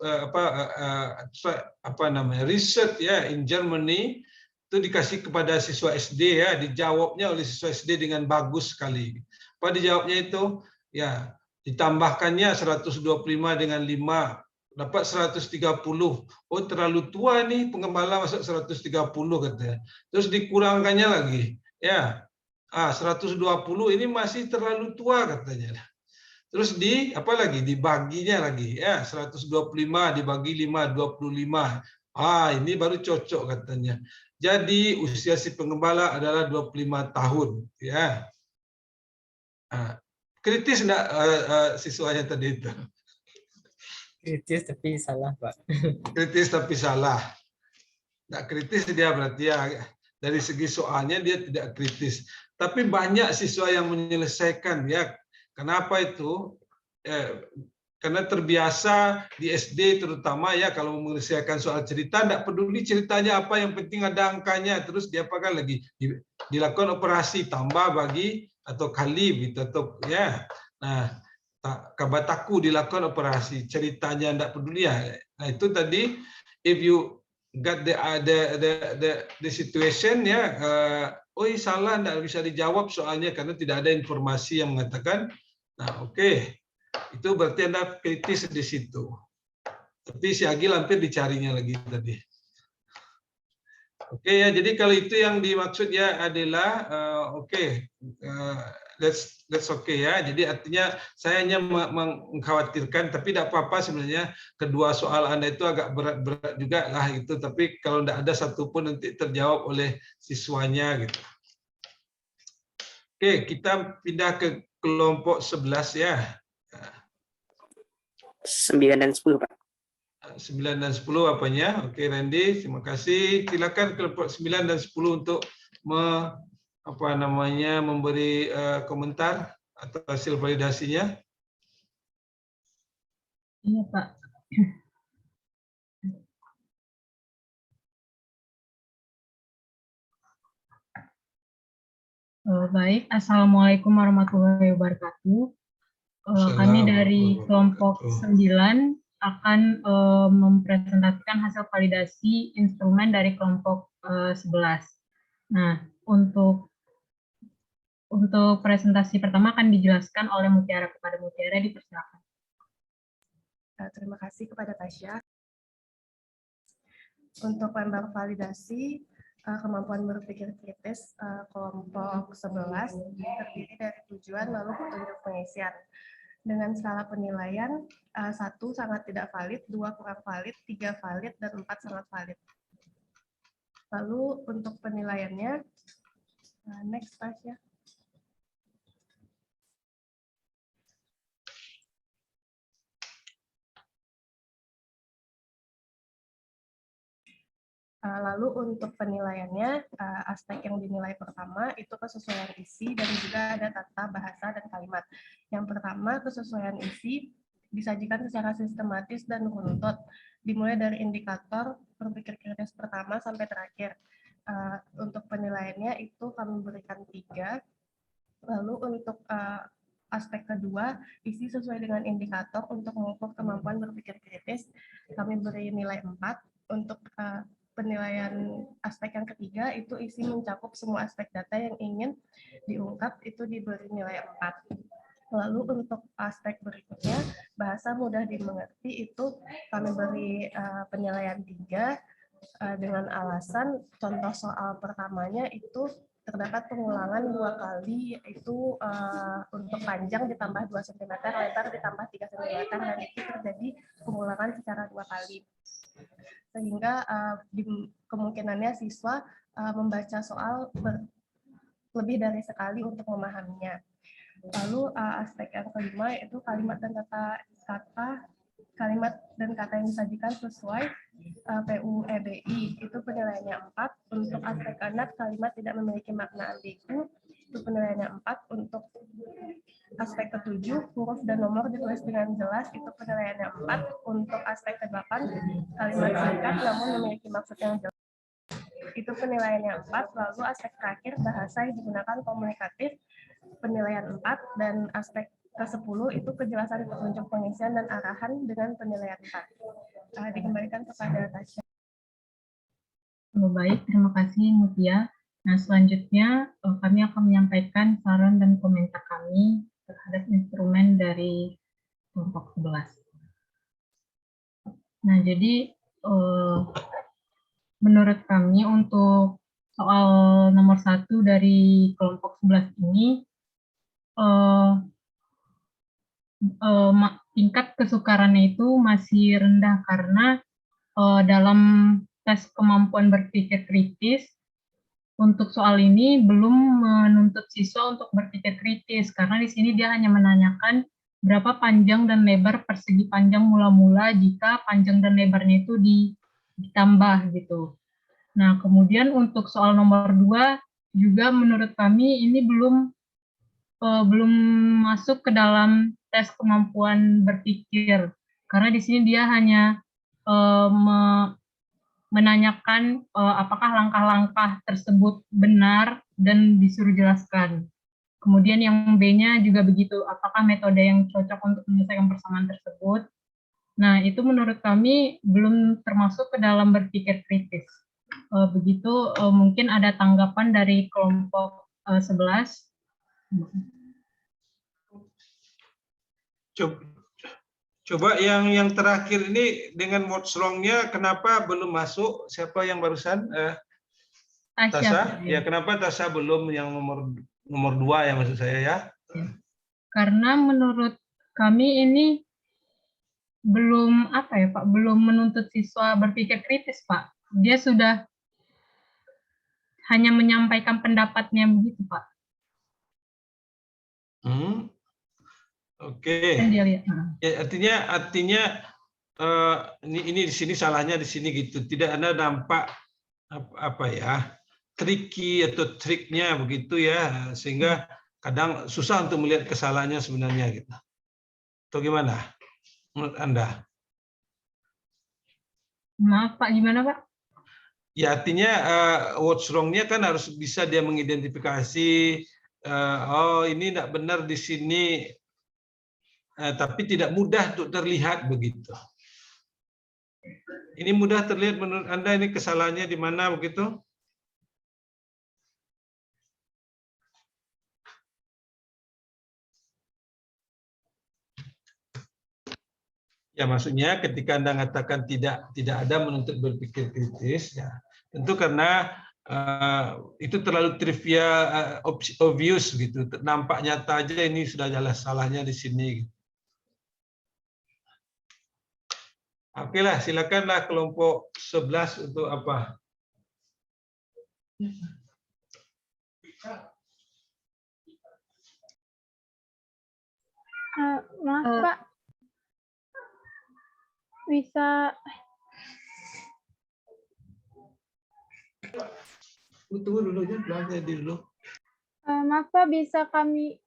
research ya in Germany, itu dikasih kepada siswa SD ya, dijawabnya oleh siswa SD dengan bagus sekali. Apa dijawabnya itu? Ya, ditambahkannya 125 dengan 5 dapat 130. Oh, terlalu tua nih pengembala masuk 130 katanya. Terus dikurangkannya lagi. Ya. 120 ini masih terlalu tua katanya. Terus dibaginya lagi ya 125 dibagi 5 25. Ini baru cocok katanya. Jadi usia si pengembala adalah 25 tahun ya. Kritis enggak siswanya tadi itu? Kritis tapi salah, Pak. Kritis tapi salah. Nggak kritis dia berarti ya. Dari segi soalnya dia tidak kritis. Tapi banyak siswa yang menyelesaikan ya. Kenapa itu? Karena terbiasa di SD terutama ya, kalau menyelesaikan soal cerita, tidak peduli ceritanya apa, yang penting ada angkanya. Terus dia apakan lagi? Dilakukan operasi tambah, bagi, atau kali gitu, atau ya. Nah, kabataku dilakukan operasi, ceritanya tidak peduli ya. Nah itu tadi, if you got the situation ya, oh salah, tidak bisa dijawab soalnya karena tidak ada informasi yang mengatakan. Nah oke, itu berarti Anda kritis di situ. Tapi si Agil hampir dicarinya lagi tadi. Oke ya, jadi kalau itu yang dimaksud ya adalah oke, that's okay ya. Jadi artinya saya hanya mengkhawatirkan, tapi tidak apa-apa sebenarnya. Kedua soal Anda itu agak berat-berat juga lah itu. Tapi kalau tidak ada satupun nanti terjawab oleh siswanya gitu. Oke, kita pindah ke kelompok 11 ya. 9 dan 10, Pak. 9 dan 10 apanya? Oke, Randy, terima kasih. Silakan kelompok 9 dan 10 untuk memberi komentar atau hasil validasinya. Iya, Pak. Baik, Assalamualaikum warahmatullahi wabarakatuh. Kami dari kelompok 9 akan mempresentasikan hasil validasi instrumen dari kelompok 11. Nah, untuk presentasi pertama akan dijelaskan oleh Mutiara. Kepada Mutiara dipersilakan. Terima kasih kepada Tasya. Untuk lembar validasi kemampuan berpikir kritis kelompok 11 terdiri dari tujuan lalu petunjuk pengisian. Dengan skala penilaian 1 sangat tidak valid, 2 kurang valid, 3 valid, dan 4 sangat valid. Lalu untuk penilaiannya, next Tasya. Lalu untuk penilaiannya, aspek yang dinilai pertama itu kesesuaian isi dan juga ada tata bahasa dan kalimat. Yang pertama, kesesuaian isi disajikan secara sistematis dan runtut, dimulai dari indikator berpikir kritis pertama sampai terakhir. Untuk penilaiannya itu kami berikan 3. Lalu untuk aspek kedua, isi sesuai dengan indikator untuk mengukur kemampuan berpikir kritis, kami beri nilai 4. Untuk penilaian aspek yang ketiga itu isi mencakup semua aspek data yang ingin diungkap, itu diberi nilai 4. Lalu untuk aspek berikutnya, bahasa mudah dimengerti, itu kami beri penilaian 3 dengan alasan contoh soal pertamanya itu terdapat pengulangan 2 kali, yaitu untuk panjang ditambah 2 cm, lebar ditambah 3 cm, dan itu terjadi pengulangan secara 2 kali. Sehingga kemungkinannya siswa membaca soal lebih dari sekali untuk memahaminya. Lalu aspek yang kelima yaitu kalimat dan kata yang disajikan sesuai PUEBI, itu penilaiannya 4. Untuk aspek anak, kalimat tidak memiliki makna ambigu, itu penilaiannya 4. Untuk aspek ke-7, huruf dan nomor ditulis dengan jelas, itu penilaiannya 4. Untuk aspek ke-8, kalimat singkat namun memiliki maksud yang jelas, itu penilaiannya 4. Lalu aspek terakhir, bahasa yang digunakan komunikatif, penilaian 4. Dan aspek ke-10 itu kejelasan petunjuk pengisian dan arahan dengan penilaian 4. Dikembalikan kepada Tasya. Baik, terima kasih Mutia. Nah, selanjutnya kami akan menyampaikan saran dan komentar kami terhadap instrumen dari kelompok 11. Nah, jadi menurut kami untuk soal nomor 1 dari kelompok 11 ini tingkat kesukarannya itu masih rendah karena dalam tes kemampuan berpikir kritis untuk soal ini belum menuntut siswa untuk berpikir kritis, karena di sini dia hanya menanyakan berapa panjang dan lebar persegi panjang mula-mula jika panjang dan lebarnya itu ditambah gitu. Nah, kemudian untuk soal nomor 2 juga menurut kami ini belum masuk ke dalam tes kemampuan berpikir, karena di sini dia hanya menanyakan apakah langkah-langkah tersebut benar dan disuruh jelaskan. Kemudian yang B-nya juga begitu, apakah metode yang cocok untuk menyelesaikan persamaan tersebut. Nah, itu menurut kami belum termasuk ke dalam berpikir kritis. Begitu, mungkin ada tanggapan dari kelompok 11. Coba yang terakhir ini dengan what's wrong-nya kenapa belum masuk? Siapa yang barusan? Tasya. Ya, kenapa Tasya belum yang nomor 2 ya maksud saya ya? Karena menurut kami ini belum Pak, belum menuntut siswa berpikir kritis, Pak. Dia sudah hanya menyampaikan pendapatnya begitu, Pak. Oke. Ya, artinya ini di sini salahnya di sini gitu. Tidak ada dampak apa ya, tricky atau triknya begitu ya, sehingga kadang susah untuk melihat kesalahannya sebenarnya gitu. Atau gimana menurut Anda? Maaf Pak, gimana Pak? Ya artinya what's wrong-nya kan harus bisa dia mengidentifikasi, oh ini tidak benar di sini. Tapi tidak mudah untuk terlihat begitu. Ini mudah terlihat menurut Anda ini kesalahannya di mana begitu? Ya maksudnya ketika Anda mengatakan tidak ada menuntut berpikir kritis, ya tentu karena itu terlalu trivial, obvious gitu. Nampak nyata aja ini sudah jelas salahnya di sini. Oke lah, silakanlah kelompok 11 untuk apa? Maaf Pak, bisa tunggu dulu aja, belakang dulu. Maaf Pak, bisa kami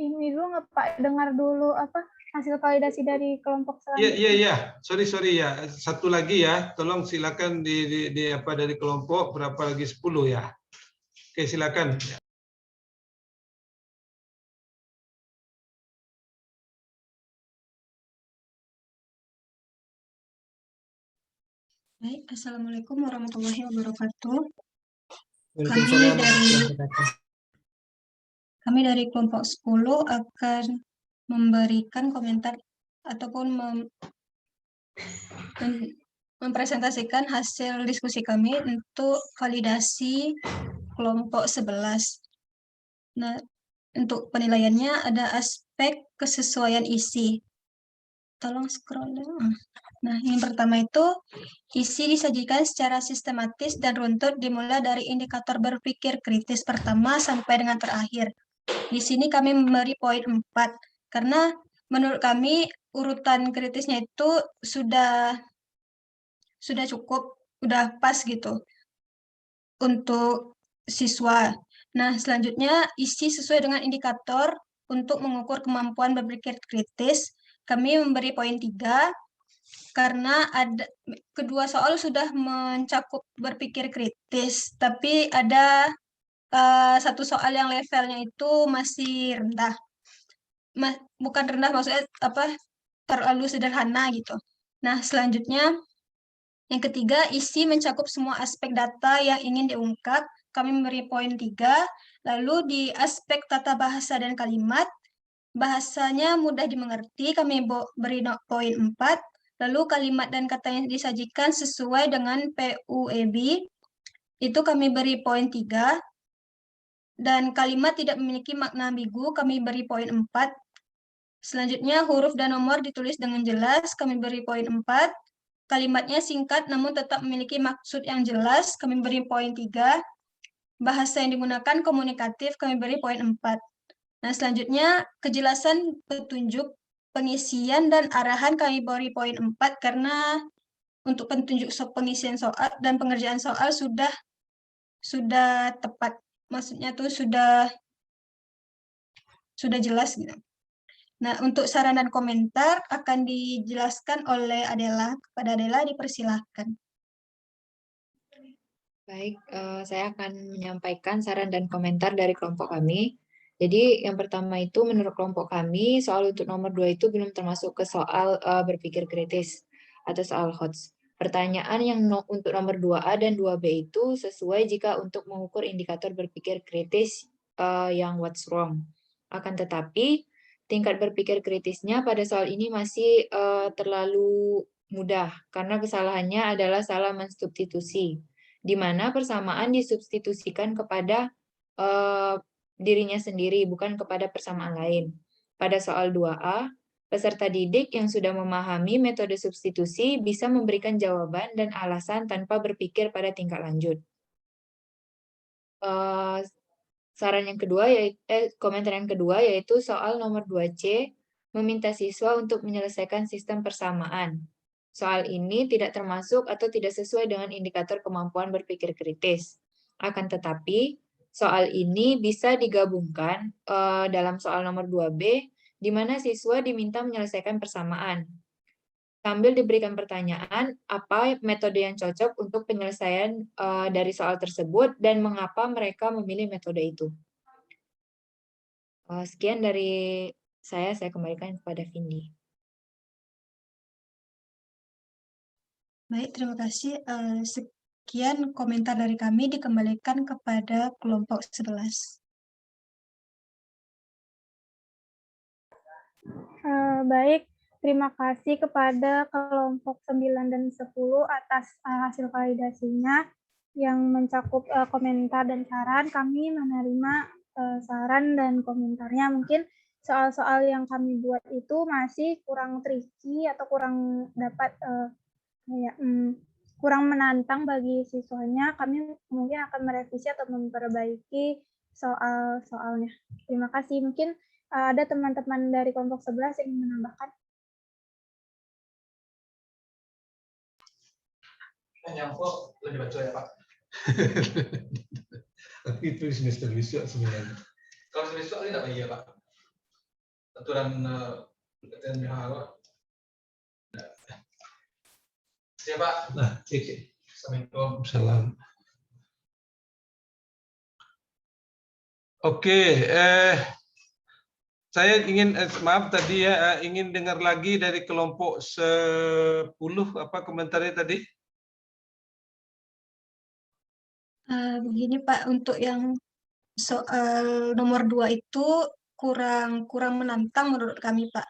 ini dulu nggak Pak, dengar dulu apa hasil validasi dari kelompok selanjutnya? Iya. Sorry ya. Satu lagi ya. Tolong silakan di apa dari kelompok berapa lagi 10 ya. Oke, silakan. Baik, Assalamualaikum warahmatullahi wabarakatuh. Kami dari kelompok 10 akan memberikan komentar ataupun mempresentasikan hasil diskusi kami untuk validasi kelompok 11. Nah, untuk penilaiannya ada aspek kesesuaian isi. Tolong scroll down. Nah, yang pertama itu isi disajikan secara sistematis dan runtut dimulai dari indikator berpikir kritis pertama sampai dengan terakhir. Di sini kami memberi poin 4 karena menurut kami urutan kritisnya itu sudah cukup, udah pas gitu untuk siswa. Nah, selanjutnya isi sesuai dengan indikator untuk mengukur kemampuan berpikir kritis. Kami memberi poin 3 karena ada kedua soal sudah mencakup berpikir kritis, tapi ada satu soal yang levelnya itu masih rendah. Bukan rendah, maksudnya apa, terlalu sederhana gitu. Nah, selanjutnya yang ketiga, isi mencakup semua aspek data yang ingin diungkap. Kami memberi poin 3. Lalu di aspek tata bahasa dan kalimat, bahasanya mudah dimengerti, kami beri poin 4. Lalu kalimat dan kata yang disajikan sesuai dengan PUEB, itu kami beri poin 3. Dan kalimat tidak memiliki makna ambigu, kami beri poin 4. Selanjutnya, huruf dan nomor ditulis dengan jelas, kami beri poin 4. Kalimatnya singkat namun tetap memiliki maksud yang jelas, kami beri poin 3. Bahasa yang digunakan komunikatif, kami beri poin 4. Nah, selanjutnya kejelasan petunjuk pengisian dan arahan kami beri poin 4 karena untuk petunjuk pengisian soal dan pengerjaan soal sudah tepat. Maksudnya tuh sudah jelas gitu. Nah, untuk saran dan komentar akan dijelaskan oleh Adela. Kepada Adela dipersilahkan. Baik, saya akan menyampaikan saran dan komentar dari kelompok kami. Jadi yang pertama itu menurut kelompok kami, soal untuk nomor 2 itu belum termasuk ke soal berpikir kritis atau soal HOTS. Pertanyaan yang untuk nomor 2A dan 2B itu sesuai jika untuk mengukur indikator berpikir kritis yang what's wrong. Akan tetapi, tingkat berpikir kritisnya pada soal ini masih terlalu mudah, karena kesalahannya adalah salah mensubstitusi, di mana persamaan disubstitusikan kepada dirinya sendiri, bukan kepada persamaan lain. Pada soal 2A, peserta didik yang sudah memahami metode substitusi bisa memberikan jawaban dan alasan tanpa berpikir pada tingkat lanjut. Saran yang kedua, komentar yang kedua yaitu soal nomor 2C, meminta siswa untuk menyelesaikan sistem persamaan. Soal ini tidak termasuk atau tidak sesuai dengan indikator kemampuan berpikir kritis. Akan tetapi, soal ini bisa digabungkan dalam soal nomor 2B, di mana siswa diminta menyelesaikan persamaan. Sambil diberikan pertanyaan, apa metode yang cocok untuk penyelesaian dari soal tersebut dan mengapa mereka memilih metode itu. Sekian dari saya kembalikan kepada Vindi. Baik, terima kasih. Sekian komentar dari kami, dikembalikan kepada kelompok 11. Baik, terima kasih kepada kelompok 9 dan 10 atas hasil validasinya yang mencakup komentar dan saran. Kami menerima saran dan komentarnya. Mungkin soal-soal yang kami buat itu masih kurang tricky atau kurang dapat kurang menantang bagi siswanya. Kami mungkin akan merevisi atau memperbaiki soal-soalnya. Terima kasih. Mungkin ada teman-teman dari kelompok 11 yang ingin menambahkan. Nyampe lebih baca ya Pak. Itu semester besok sebenarnya. Kalau semester ini tidak iya Pak. Aturan PTN Pak. Ya Pak. Nah, Assalamualaikum. Salam. Oke, saya ingin maaf tadi ya, ingin dengar lagi dari kelompok 10 apa komentarnya tadi? Begini Pak, untuk yang soal nomor 2 itu kurang menantang menurut kami Pak.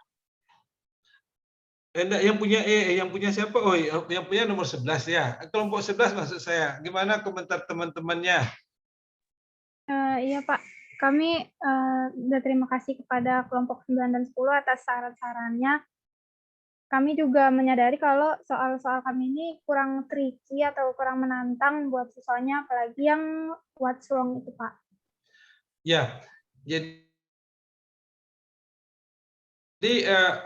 Yang punya siapa? Oh, yang punya nomor 11 ya. Kelompok 11 maksud saya. Gimana komentar teman-temannya? Iya Pak, kami berterima kasih kepada kelompok 9 dan 10 atas saran-sarannya. Kami juga menyadari kalau soal-soal kami ini kurang tricky atau kurang menantang buat siswanya, apalagi yang what's wrong itu Pak. Ya, jadi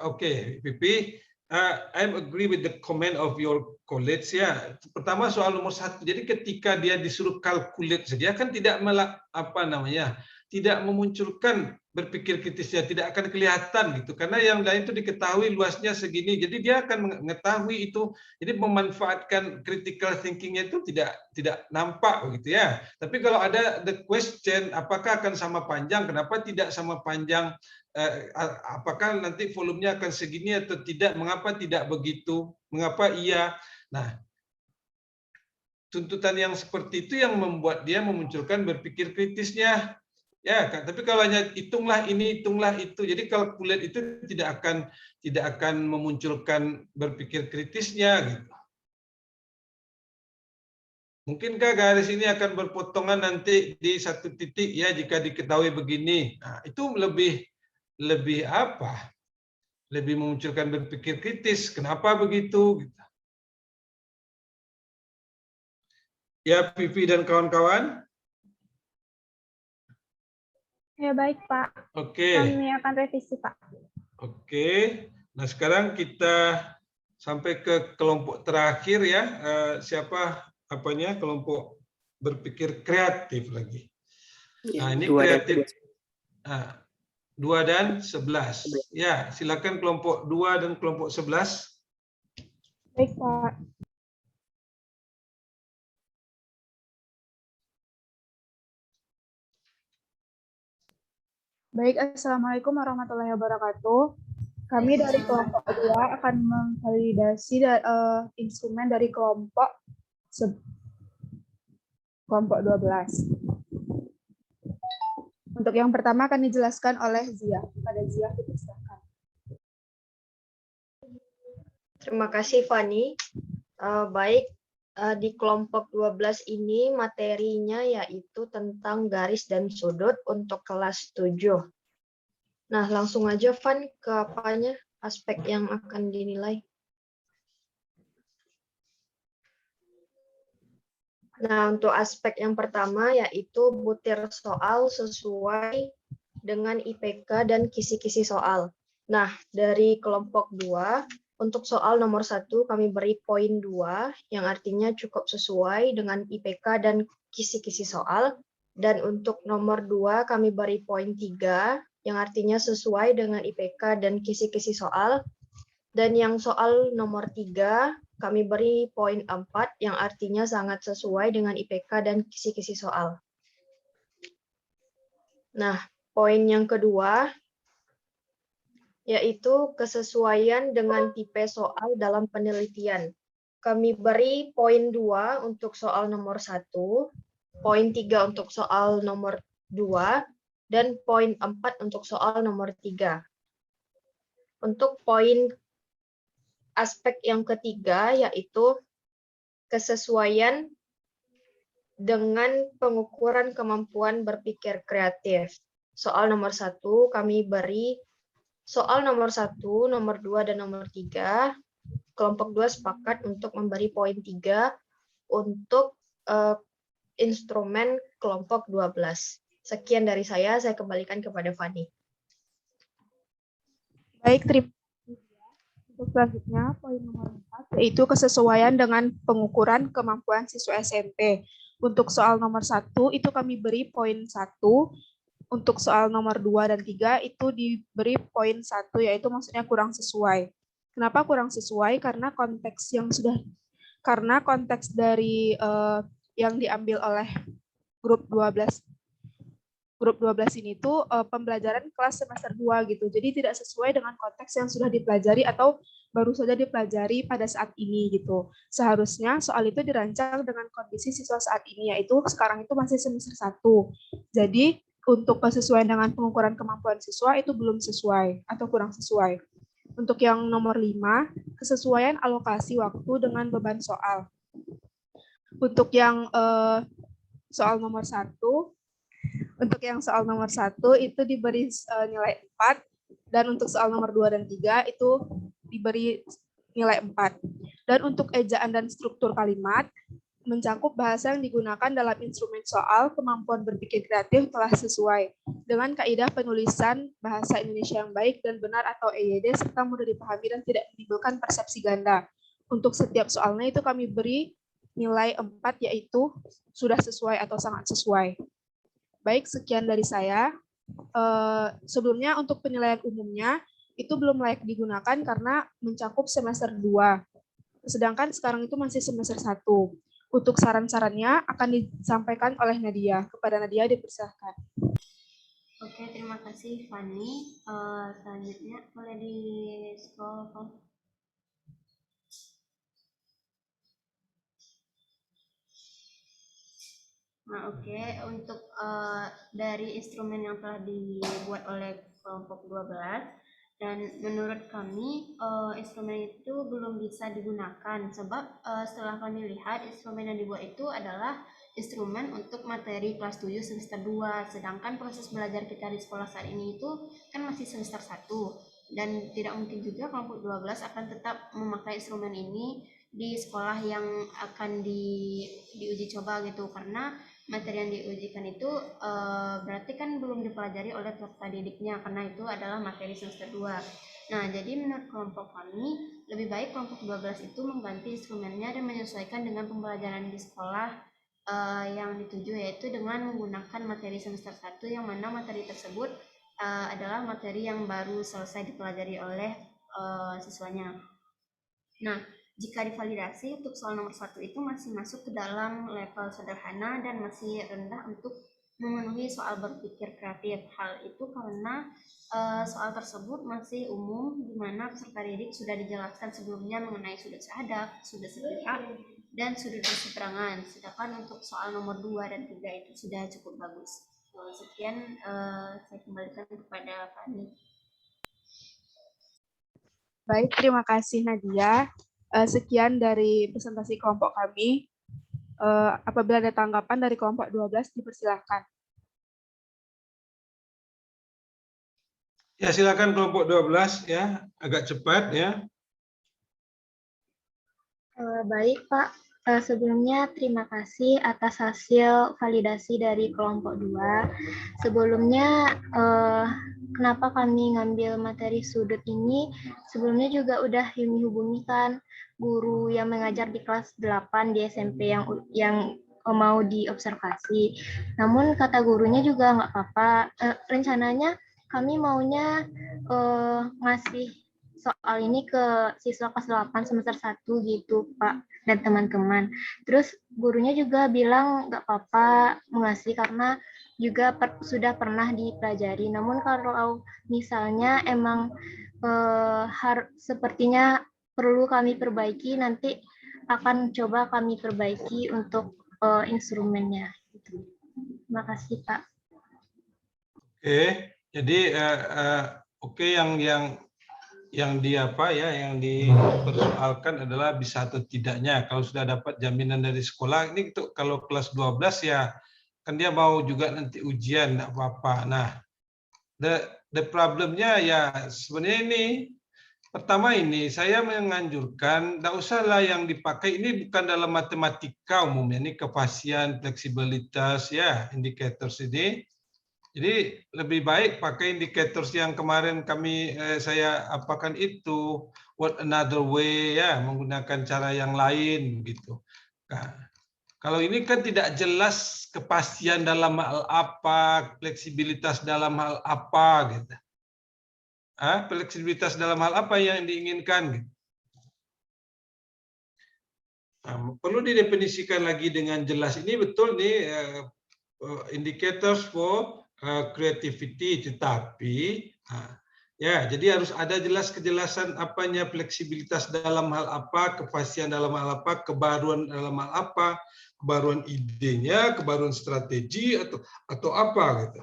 oke, Pipi. I agree with the comment of your colleagues ya. Pertama soal nomor 1. Jadi ketika dia disuruh calculate saja kan tidak tidak memunculkan berpikir kritisnya, tidak akan kelihatan gitu. Karena yang lain itu diketahui luasnya segini. Jadi dia akan mengetahui itu. Jadi memanfaatkan critical thinking-nya itu tidak nampak begitu ya. Tapi kalau ada the question apakah akan sama panjang, kenapa tidak sama panjang? Apakah nanti volumenya akan segini atau tidak, mengapa tidak begitu, mengapa iya. Nah, tuntutan yang seperti itu yang membuat dia memunculkan berpikir kritisnya. Ya kan, tapi kalau hanya hitunglah ini, hitunglah itu, jadi kalkulat itu tidak akan memunculkan berpikir kritisnya gitu. Mungkinkah garis ini akan berpotongan nanti di satu titik ya jika diketahui begini. Nah, itu lebih memunculkan berpikir kritis. Kenapa begitu? Ya, Pipi dan kawan-kawan. Ya baik Pak. Oke. Kami akan revisi Pak. Oke, nah sekarang kita sampai ke kelompok terakhir ya. Siapa apanya kelompok berpikir kreatif lagi. Nah ini 2 dan kreatif. 2 dan 11. Ya, silakan kelompok 2 dan kelompok 11. Baik, Pak. Baik, Assalamualaikum warahmatullahi wabarakatuh. Kami dari kelompok 2 akan memvalidasi instrumen dari kelompok 12. Untuk yang pertama akan dijelaskan oleh Zia. Pada Zia, dipersilakan. Terima kasih, Fani. Baik, di kelompok 12 ini materinya yaitu tentang garis dan sudut untuk kelas 7. Nah, langsung aja, Van, ke apanya, aspek yang akan dinilai. Nah, untuk aspek yang pertama yaitu butir soal sesuai dengan IPK dan kisi-kisi soal. Nah, dari kelompok 2, untuk soal nomor 1 kami beri poin 2, yang artinya cukup sesuai dengan IPK dan kisi-kisi soal. Dan untuk nomor 2 kami beri poin 3, yang artinya sesuai dengan IPK dan kisi-kisi soal. Dan yang soal nomor 3 kami beri poin 4, yang artinya sangat sesuai dengan IPK dan kisi-kisi soal. Nah, poin yang kedua yaitu kesesuaian dengan tipe soal dalam penelitian. Kami beri poin 2 untuk soal nomor 1, poin 3 untuk soal nomor 2, dan poin 4 untuk soal nomor 3. Untuk poin aspek yang ketiga yaitu kesesuaian dengan pengukuran kemampuan berpikir kreatif. Soal nomor 1 kami beri soal nomor 1, nomor 2, dan nomor 3. Kelompok 2 sepakat untuk memberi poin 3 untuk instrumen kelompok 12. Sekian dari saya kembalikan kepada Fani. Baik, terima kasih. Untuk selanjutnya, poin nomor 4, yaitu kesesuaian dengan pengukuran kemampuan siswa SMP. Untuk soal nomor 1, itu kami beri poin 1. Untuk soal nomor 2 dan 3, itu diberi poin 1, yaitu maksudnya kurang sesuai. Kenapa kurang sesuai? Karena konteks dari yang diambil oleh grup 12 ini tuh pembelajaran kelas semester 2 gitu. Jadi tidak sesuai dengan konteks yang sudah dipelajari atau baru saja dipelajari pada saat ini gitu. Seharusnya soal itu dirancang dengan kondisi siswa saat ini, yaitu sekarang itu masih semester 1. Jadi untuk kesesuaian dengan pengukuran kemampuan siswa itu belum sesuai atau kurang sesuai. Untuk yang nomor 5, kesesuaian alokasi waktu dengan beban soal. Untuk yang soal nomor 1, itu diberi nilai 4, dan untuk soal nomor 2 dan 3 itu diberi nilai 4. Dan untuk ejaan dan struktur kalimat, mencakup bahasa yang digunakan dalam instrumen soal kemampuan berpikir kreatif telah sesuai dengan kaidah penulisan bahasa Indonesia yang baik dan benar atau EYD, serta mudah dipahami dan tidak menimbulkan persepsi ganda. Untuk setiap soalnya itu kami beri nilai 4, yaitu sudah sesuai atau sangat sesuai. Baik, sekian dari saya. Sebelumnya untuk penilaian umumnya itu belum layak digunakan karena mencakup semester 2. Sedangkan sekarang itu masih semester 1. Untuk saran-sarannya akan disampaikan oleh Nadia. Kepada Nadia dipersilakan. Oke, terima kasih Fani. Selanjutnya boleh di-scroll. Nah, oke. Untuk dari instrumen yang telah dibuat oleh kelompok 12, dan menurut kami instrumen itu belum bisa digunakan sebab setelah kami lihat instrumen yang dibuat itu adalah instrumen untuk materi kelas 7 semester 2, sedangkan proses belajar kita di sekolah saat ini itu kan masih semester 1, dan tidak mungkin juga kelompok 12 akan tetap memakai instrumen ini di sekolah yang akan diuji coba gitu, karena materi yang diujikan itu berarti kan belum dipelajari oleh peserta didiknya, karena itu adalah materi semester 2. Nah, jadi menurut kelompok kami, lebih baik kelompok 12 itu mengganti instrumennya dan menyesuaikan dengan pembelajaran di sekolah yang dituju, yaitu dengan menggunakan materi semester 1 yang mana materi tersebut adalah materi yang baru selesai dipelajari oleh siswanya. Nah, jika divalidasi untuk soal nomor 1 itu masih masuk ke dalam level sederhana dan masih rendah untuk memenuhi soal berpikir kreatif. Hal itu karena soal tersebut masih umum, di mana peserta didik sudah dijelaskan sebelumnya mengenai sudut hadap, sudut sepihak, dan sudut berseberangan. Sedangkan untuk soal nomor 2 dan 3 itu sudah cukup bagus. Sekian saya kembalikan kepada Fani. Baik, terima kasih Nadia. Sekian dari presentasi kelompok kami. Apabila ada tanggapan dari kelompok 12, dipersilahkan. Ya, silakan kelompok 12 ya, agak cepat ya. Baik Pak, sebelumnya terima kasih atas hasil validasi dari kelompok 2. Sebelumnya kenapa kami ngambil materi sudut ini, sebelumnya juga udah Yumi hubungikan guru yang mengajar di kelas 8 di SMP yang mau diobservasi. Namun kata gurunya juga nggak apa-apa, rencananya kami maunya ngasih soal ini ke siswa kelas 8 semester 1 gitu Pak dan teman-teman. Terus gurunya juga bilang nggak apa-apa mengasih karena juga sudah pernah dipelajari. Namun kalau misalnya emang sepertinya perlu kami perbaiki, nanti akan coba kami perbaiki untuk instrumennya. Terima kasih Pak. Oke, jadi oke, yang dipersoalkan adalah bisa atau tidaknya. Kalau sudah dapat jaminan dari sekolah, ini kalau kelas 12 ya kan dia mau juga nanti ujian, enggak apa-apa. Nah, the problemnya ya sebenarnya ini pertama ini saya menganjurkan enggak usahlah yang dipakai ini bukan dalam matematika umumnya, ini kefasian, fleksibilitas ya, indicators ini. Jadi lebih baik pakai indicators yang kemarin saya apakan itu, what another way ya, menggunakan cara yang lain gitu. Nah, kalau ini kan tidak jelas kepastian dalam hal apa, fleksibilitas dalam hal apa gitu. Fleksibilitas dalam hal apa yang diinginkan gitu. Nah, perlu didefinisikan lagi dengan jelas. Ini betul nih indicators for creativity, tetapi ya jadi harus ada kejelasan apanya, fleksibilitas dalam hal apa, kepastian dalam hal apa, kebaruan dalam hal apa, kebaruan idenya, kebaruan strategi atau apa gitu.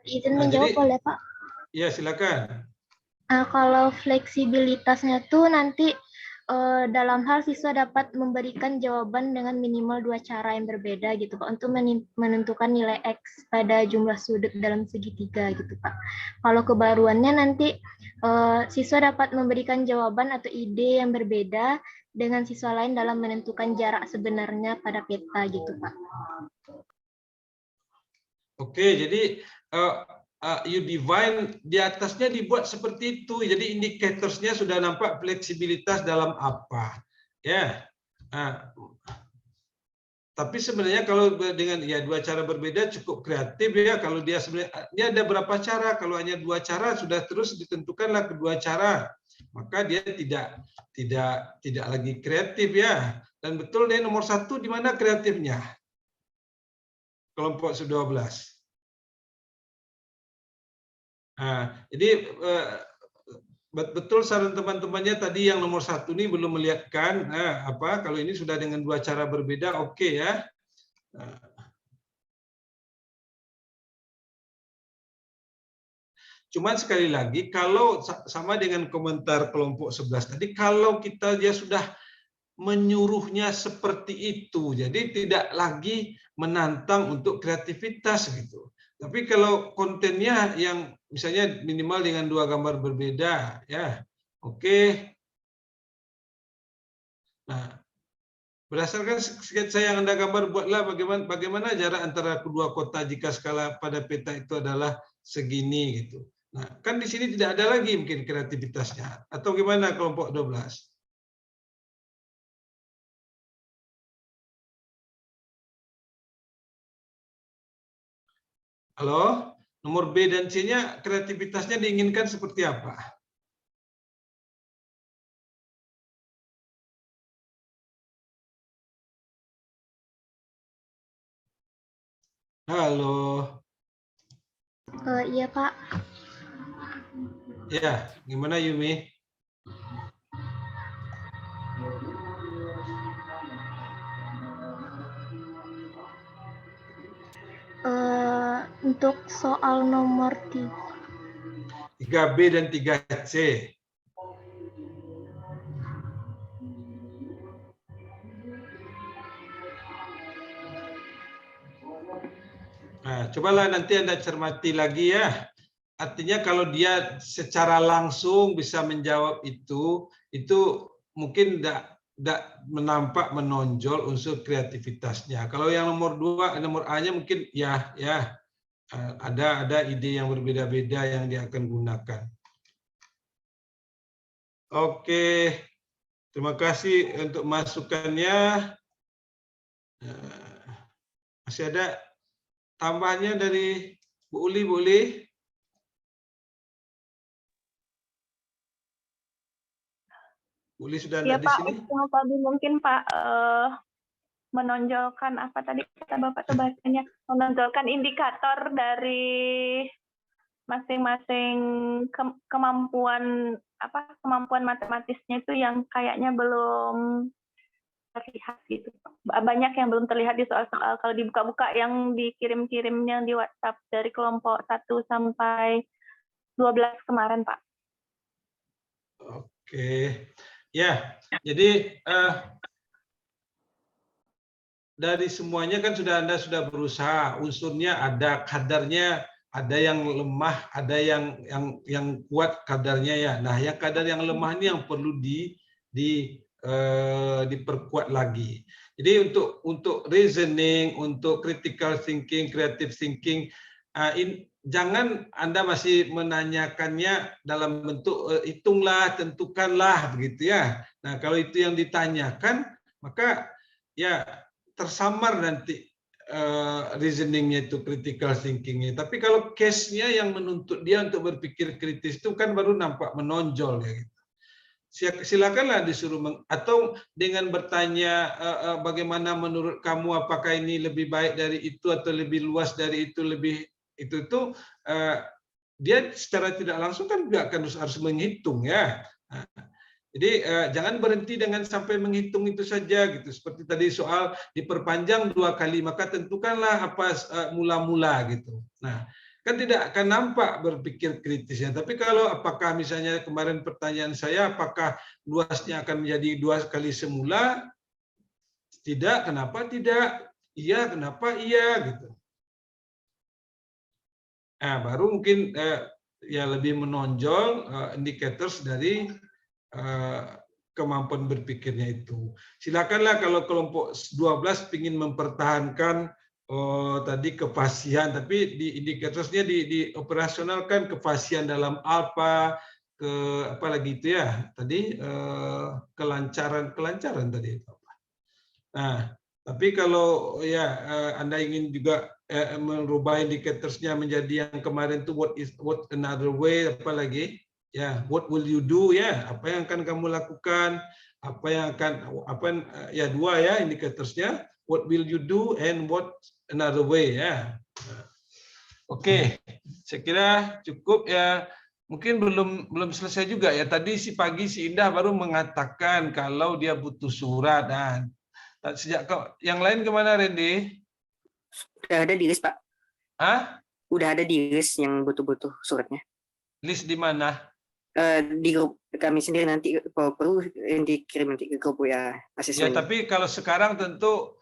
Izin menjawab boleh Pak? Ya silakan. Kalau fleksibilitasnya tuh nanti dalam hal siswa dapat memberikan jawaban dengan minimal 2 cara yang berbeda gitu Pak, untuk menentukan nilai X pada jumlah sudut dalam segitiga gitu Pak. Kalau kebaruannya nanti siswa dapat memberikan jawaban atau ide yang berbeda dengan siswa lain dalam menentukan jarak sebenarnya pada peta gitu Pak. Oke, jadi you define di atasnya dibuat seperti itu, jadi indicatorsnya sudah nampak fleksibilitas dalam apa ya. Tapi sebenarnya kalau dengan ya 2 cara berbeda cukup kreatif ya. Kalau dia sebenarnya dia ada berapa cara, kalau hanya 2 cara sudah terus ditentukanlah kedua cara, maka dia tidak lagi kreatif ya. Dan betul deh nomor 1 di mana kreatifnya kelompok 12. Jadi betul saran teman-temannya tadi yang nomor 1 ini belum melihatkan kalau ini sudah dengan 2 cara berbeda, oke ya. Cuman sekali lagi kalau sama dengan komentar kelompok 11 tadi, kalau dia sudah menyuruhnya seperti itu, jadi tidak lagi menantang untuk kreativitas gitu. Tapi kalau kontennya yang misalnya minimal dengan 2 gambar berbeda, ya, oke. Nah, berdasarkan sketsa yang Anda gambar, buatlah bagaimana jarak antara kedua kota jika skala pada peta itu adalah segini gitu. Nah, kan di sini tidak ada lagi mungkin kreativitasnya. Atau gimana kelompok 12? Halo? Nomor B dan C-nya kreativitasnya diinginkan seperti apa? Halo? Iya, Pak. Ya, gimana Yumi? Untuk soal nomor 3B dan 3C. Nah, cobalah nanti Anda cermati lagi ya. Artinya kalau dia secara langsung bisa menjawab itu mungkin tidak menampak menonjol unsur kreativitasnya. Kalau yang nomor 2, nomor A-nya mungkin ya ada ide yang berbeda-beda yang dia akan gunakan. Oke, terima kasih untuk masukannya. Masih ada tambahannya dari Bu Uli, Bu Uli? Bu Uli sudah Ya ada di Pak, sini? yang tadi mungkin Pak menonjolkan apa tadi kata Bapak tuh bahasanya, menonjolkan indikator dari masing-masing kemampuan matematisnya itu yang kayaknya belum terlihat gitu. Banyak yang belum terlihat di soal-soal kalau dibuka-buka yang dikirim-kirimnya di WhatsApp dari kelompok 1 sampai 12 kemarin, Pak. Oke. Ya, jadi dari semuanya kan Anda sudah berusaha, unsurnya ada, kadarnya ada yang lemah, ada yang kuat kadarnya ya. Nah, yang kadar yang lemah ini yang perlu diperkuat lagi. Jadi untuk reasoning, untuk critical thinking, creative thinking, jangan Anda masih menanyakannya dalam bentuk hitunglah, tentukanlah begitu ya. Nah, kalau itu yang ditanyakan, maka ya tersamar nanti reasoningnya itu, critical thinkingnya. Tapi kalau case-nya yang menuntut dia untuk berpikir kritis itu kan baru nampak menonjol ya gitu. Silakanlah disuruh atau dengan bertanya bagaimana menurut kamu, apakah ini lebih baik dari itu atau lebih luas dari itu, lebih itu dia secara tidak langsung kan juga akan harus menghitung ya. Jadi jangan berhenti dengan sampai menghitung itu saja gitu. Seperti tadi soal diperpanjang 2 kali, maka tentukanlah apa mula-mula gitu. Nah, kan tidak akan nampak berpikir kritisnya. Tapi kalau apakah misalnya kemarin pertanyaan saya, apakah luasnya akan menjadi 2 kali semula? Tidak, kenapa tidak? Iya, kenapa iya gitu. Nah, baru mungkin ya lebih menonjol indicators dari kemampuan berpikirnya itu. Silakanlah kalau kelompok 12 ingin mempertahankan tadi kefasihan, tapi di indikatorsnya dioperasionalkan kefasihan dalam apa, apa lagi itu ya tadi kelancaran tadi. Nah, tapi kalau ya Anda ingin juga merubah indikatorsnya menjadi yang kemarin itu what another way, apa lagi? Ya, what will you do ya? Apa yang akan kamu lakukan? Apa yang akan ya 2 ya indikatorsnya, what will you do and what another way ya. Oke, saya kira cukup ya. Mungkin belum selesai juga ya. Tadi pagi si Indah baru mengatakan kalau dia butuh surat. Nah, sejak yang lain kemana Randy? Udah ada di list Pak. Hah? Udah ada di list yang butuh-butuh suratnya. List di mana? Di grup kami sendiri, nanti kalau perlu dikirim nanti ke grup ya mahasiswa. Ya, tapi kalau sekarang tentu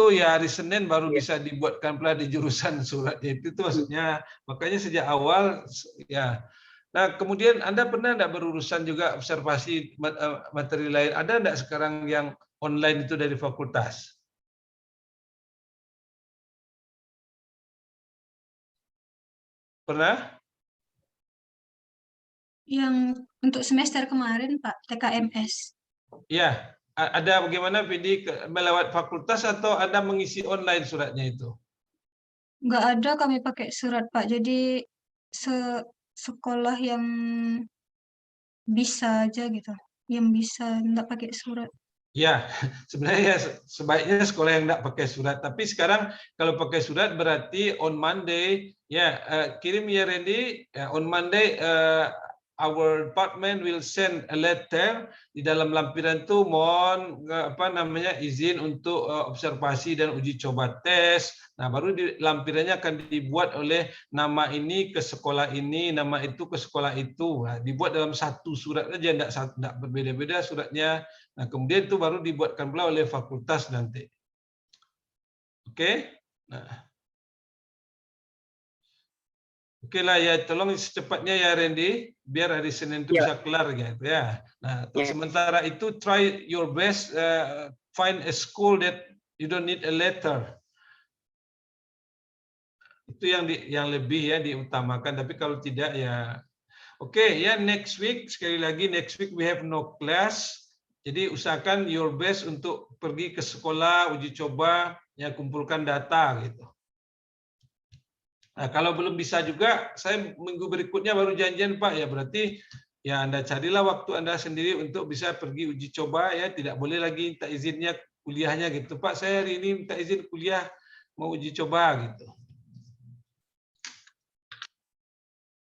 ya hari Senin baru bisa dibuatkan pula di jurusan suratnya itu maksudnya. Makanya sejak awal ya. Nah, kemudian Anda pernah enggak berurusan juga observasi materi lain? Ada enggak sekarang yang online itu dari fakultas? Pernah? Yang untuk semester kemarin, Pak, TKMS. Ya, ada bagaimana PD melewat fakultas atau Anda mengisi online suratnya itu? Nggak ada kami pakai surat, Pak. Jadi sekolah yang bisa aja gitu. Yang bisa nggak pakai surat. Ya, sebenarnya sebaiknya sekolah yang tidak pakai surat. Tapi sekarang kalau pakai surat berarti on Monday, ya kirim ya Randy. On Monday our department will send a letter. Di dalam lampiran itu mohon izin untuk observasi dan uji coba tes. Nah, baru di lampirannya akan dibuat oleh nama ini ke sekolah ini, nama itu ke sekolah itu. Nah, dibuat dalam satu surat aja, tidak berbeda-beda suratnya. Nah, kemudian itu baru dibuatkan pula oleh fakultas nanti. Oke? Nah. Oke lah ya, tolong secepatnya ya Randy, biar hari Senin itu bisa kelar gitu ya. Nah, sementara itu try your best, find a school that you don't need a letter. Itu yang lebih ya diutamakan. Tapi kalau tidak ya, oke ya, next week sekali lagi next week we have no class. Jadi usahakan your best untuk pergi ke sekolah, uji coba, ya kumpulkan data gitu. Nah, kalau belum bisa juga, saya minggu berikutnya baru janjian Pak, ya berarti ya Anda carilah waktu Anda sendiri untuk bisa pergi uji coba ya, tidak boleh lagi minta izinnya kuliahnya gitu. Pak, saya hari ini minta izin kuliah mau uji coba gitu.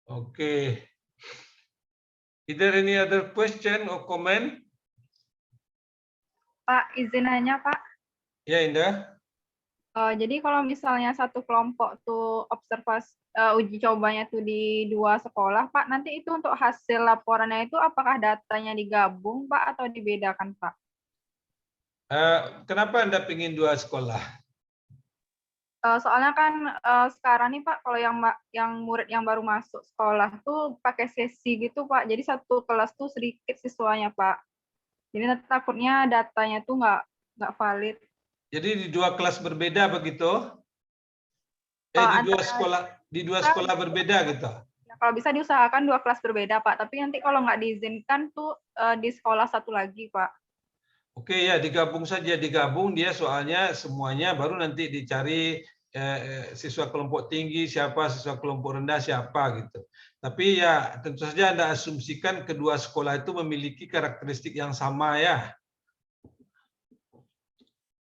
Oke. Is there any other question or comment? Pak, izin nanya Pak. Ya Indah. Jadi kalau misalnya satu kelompok tuh observasi uji cobanya tuh di 2 sekolah, Pak, nanti itu untuk hasil laporannya itu apakah datanya digabung, Pak, atau dibedakan, Pak? Kenapa Anda ingin 2 sekolah? Soalnya kan sekarang nih Pak, kalau yang murid yang baru masuk sekolah tuh pakai sesi gitu Pak, jadi satu kelas tuh sedikit siswanya Pak. Jadi nanti takutnya datanya tuh nggak valid. Jadi di 2 kelas berbeda begitu? Di dua sekolah berbeda gitu? Ya, kalau bisa diusahakan 2 kelas berbeda Pak, tapi nanti kalau nggak diizinkan tuh di sekolah satu lagi Pak. Oke ya, digabung saja, digabung dia soalnya semuanya baru nanti dicari siswa kelompok tinggi siapa, siswa kelompok rendah siapa gitu. Tapi ya tentu saja Anda asumsikan kedua sekolah itu memiliki karakteristik yang sama ya.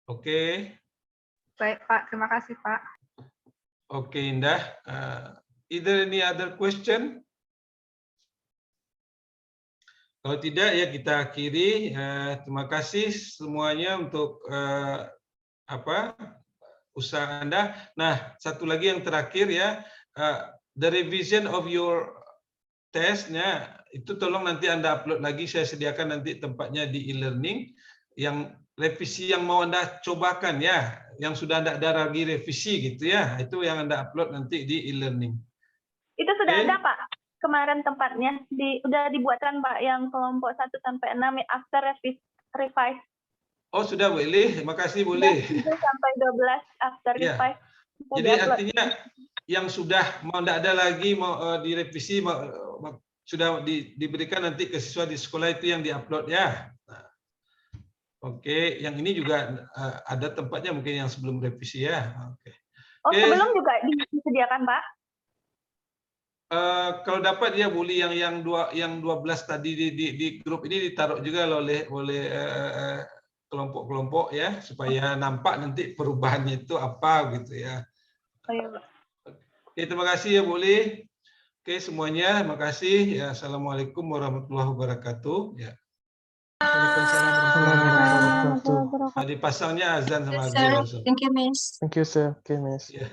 Oke. Baik Pak, terima kasih Pak. Oke Indah. Is there any other question? Kalau tidak ya kita akhiri. Terima kasih semuanya untuk usaha Anda. Nah, satu lagi yang terakhir ya, the revision of your testnya itu tolong nanti Anda upload lagi. Saya sediakan nanti tempatnya di e-learning. Yang revisi yang mau Anda cobakan ya, yang sudah Anda ada lagi revisi gitu ya, itu yang Anda upload nanti di e-learning. Itu sudah ada Pak. Kemarin tempatnya udah dibuatkan Pak yang kelompok 1 sampai 6 after revise. Oh sudah boleh, makasih boleh. 1 sampai 12 after revise. Ya. Jadi artinya yang sudah mau tidak ada lagi mau direvisi sudah diberikan nanti ke siswa di sekolah itu yang diupload ya. Nah, oke, yang ini juga ada tempatnya mungkin yang sebelum revisi ya. Oke. Oh sebelum juga disediakan Pak? Kalau dapat ya boleh yang 12 tadi di grup ini ditaruh juga oleh kelompok-kelompok ya supaya nampak nanti perubahannya itu apa gitu ya. Oh, ya, Pak. Oke, terima kasih ya boleh. Oke semuanya, terima kasih ya. Assalamualaikum warahmatullahi wabarakatuh. Ya. Waalaikumsalam warahmatullahi wabarakatuh. Dipasangnya azan sama Sir, thank you Miss. Thank you sir. Okay, Miss. Yeah.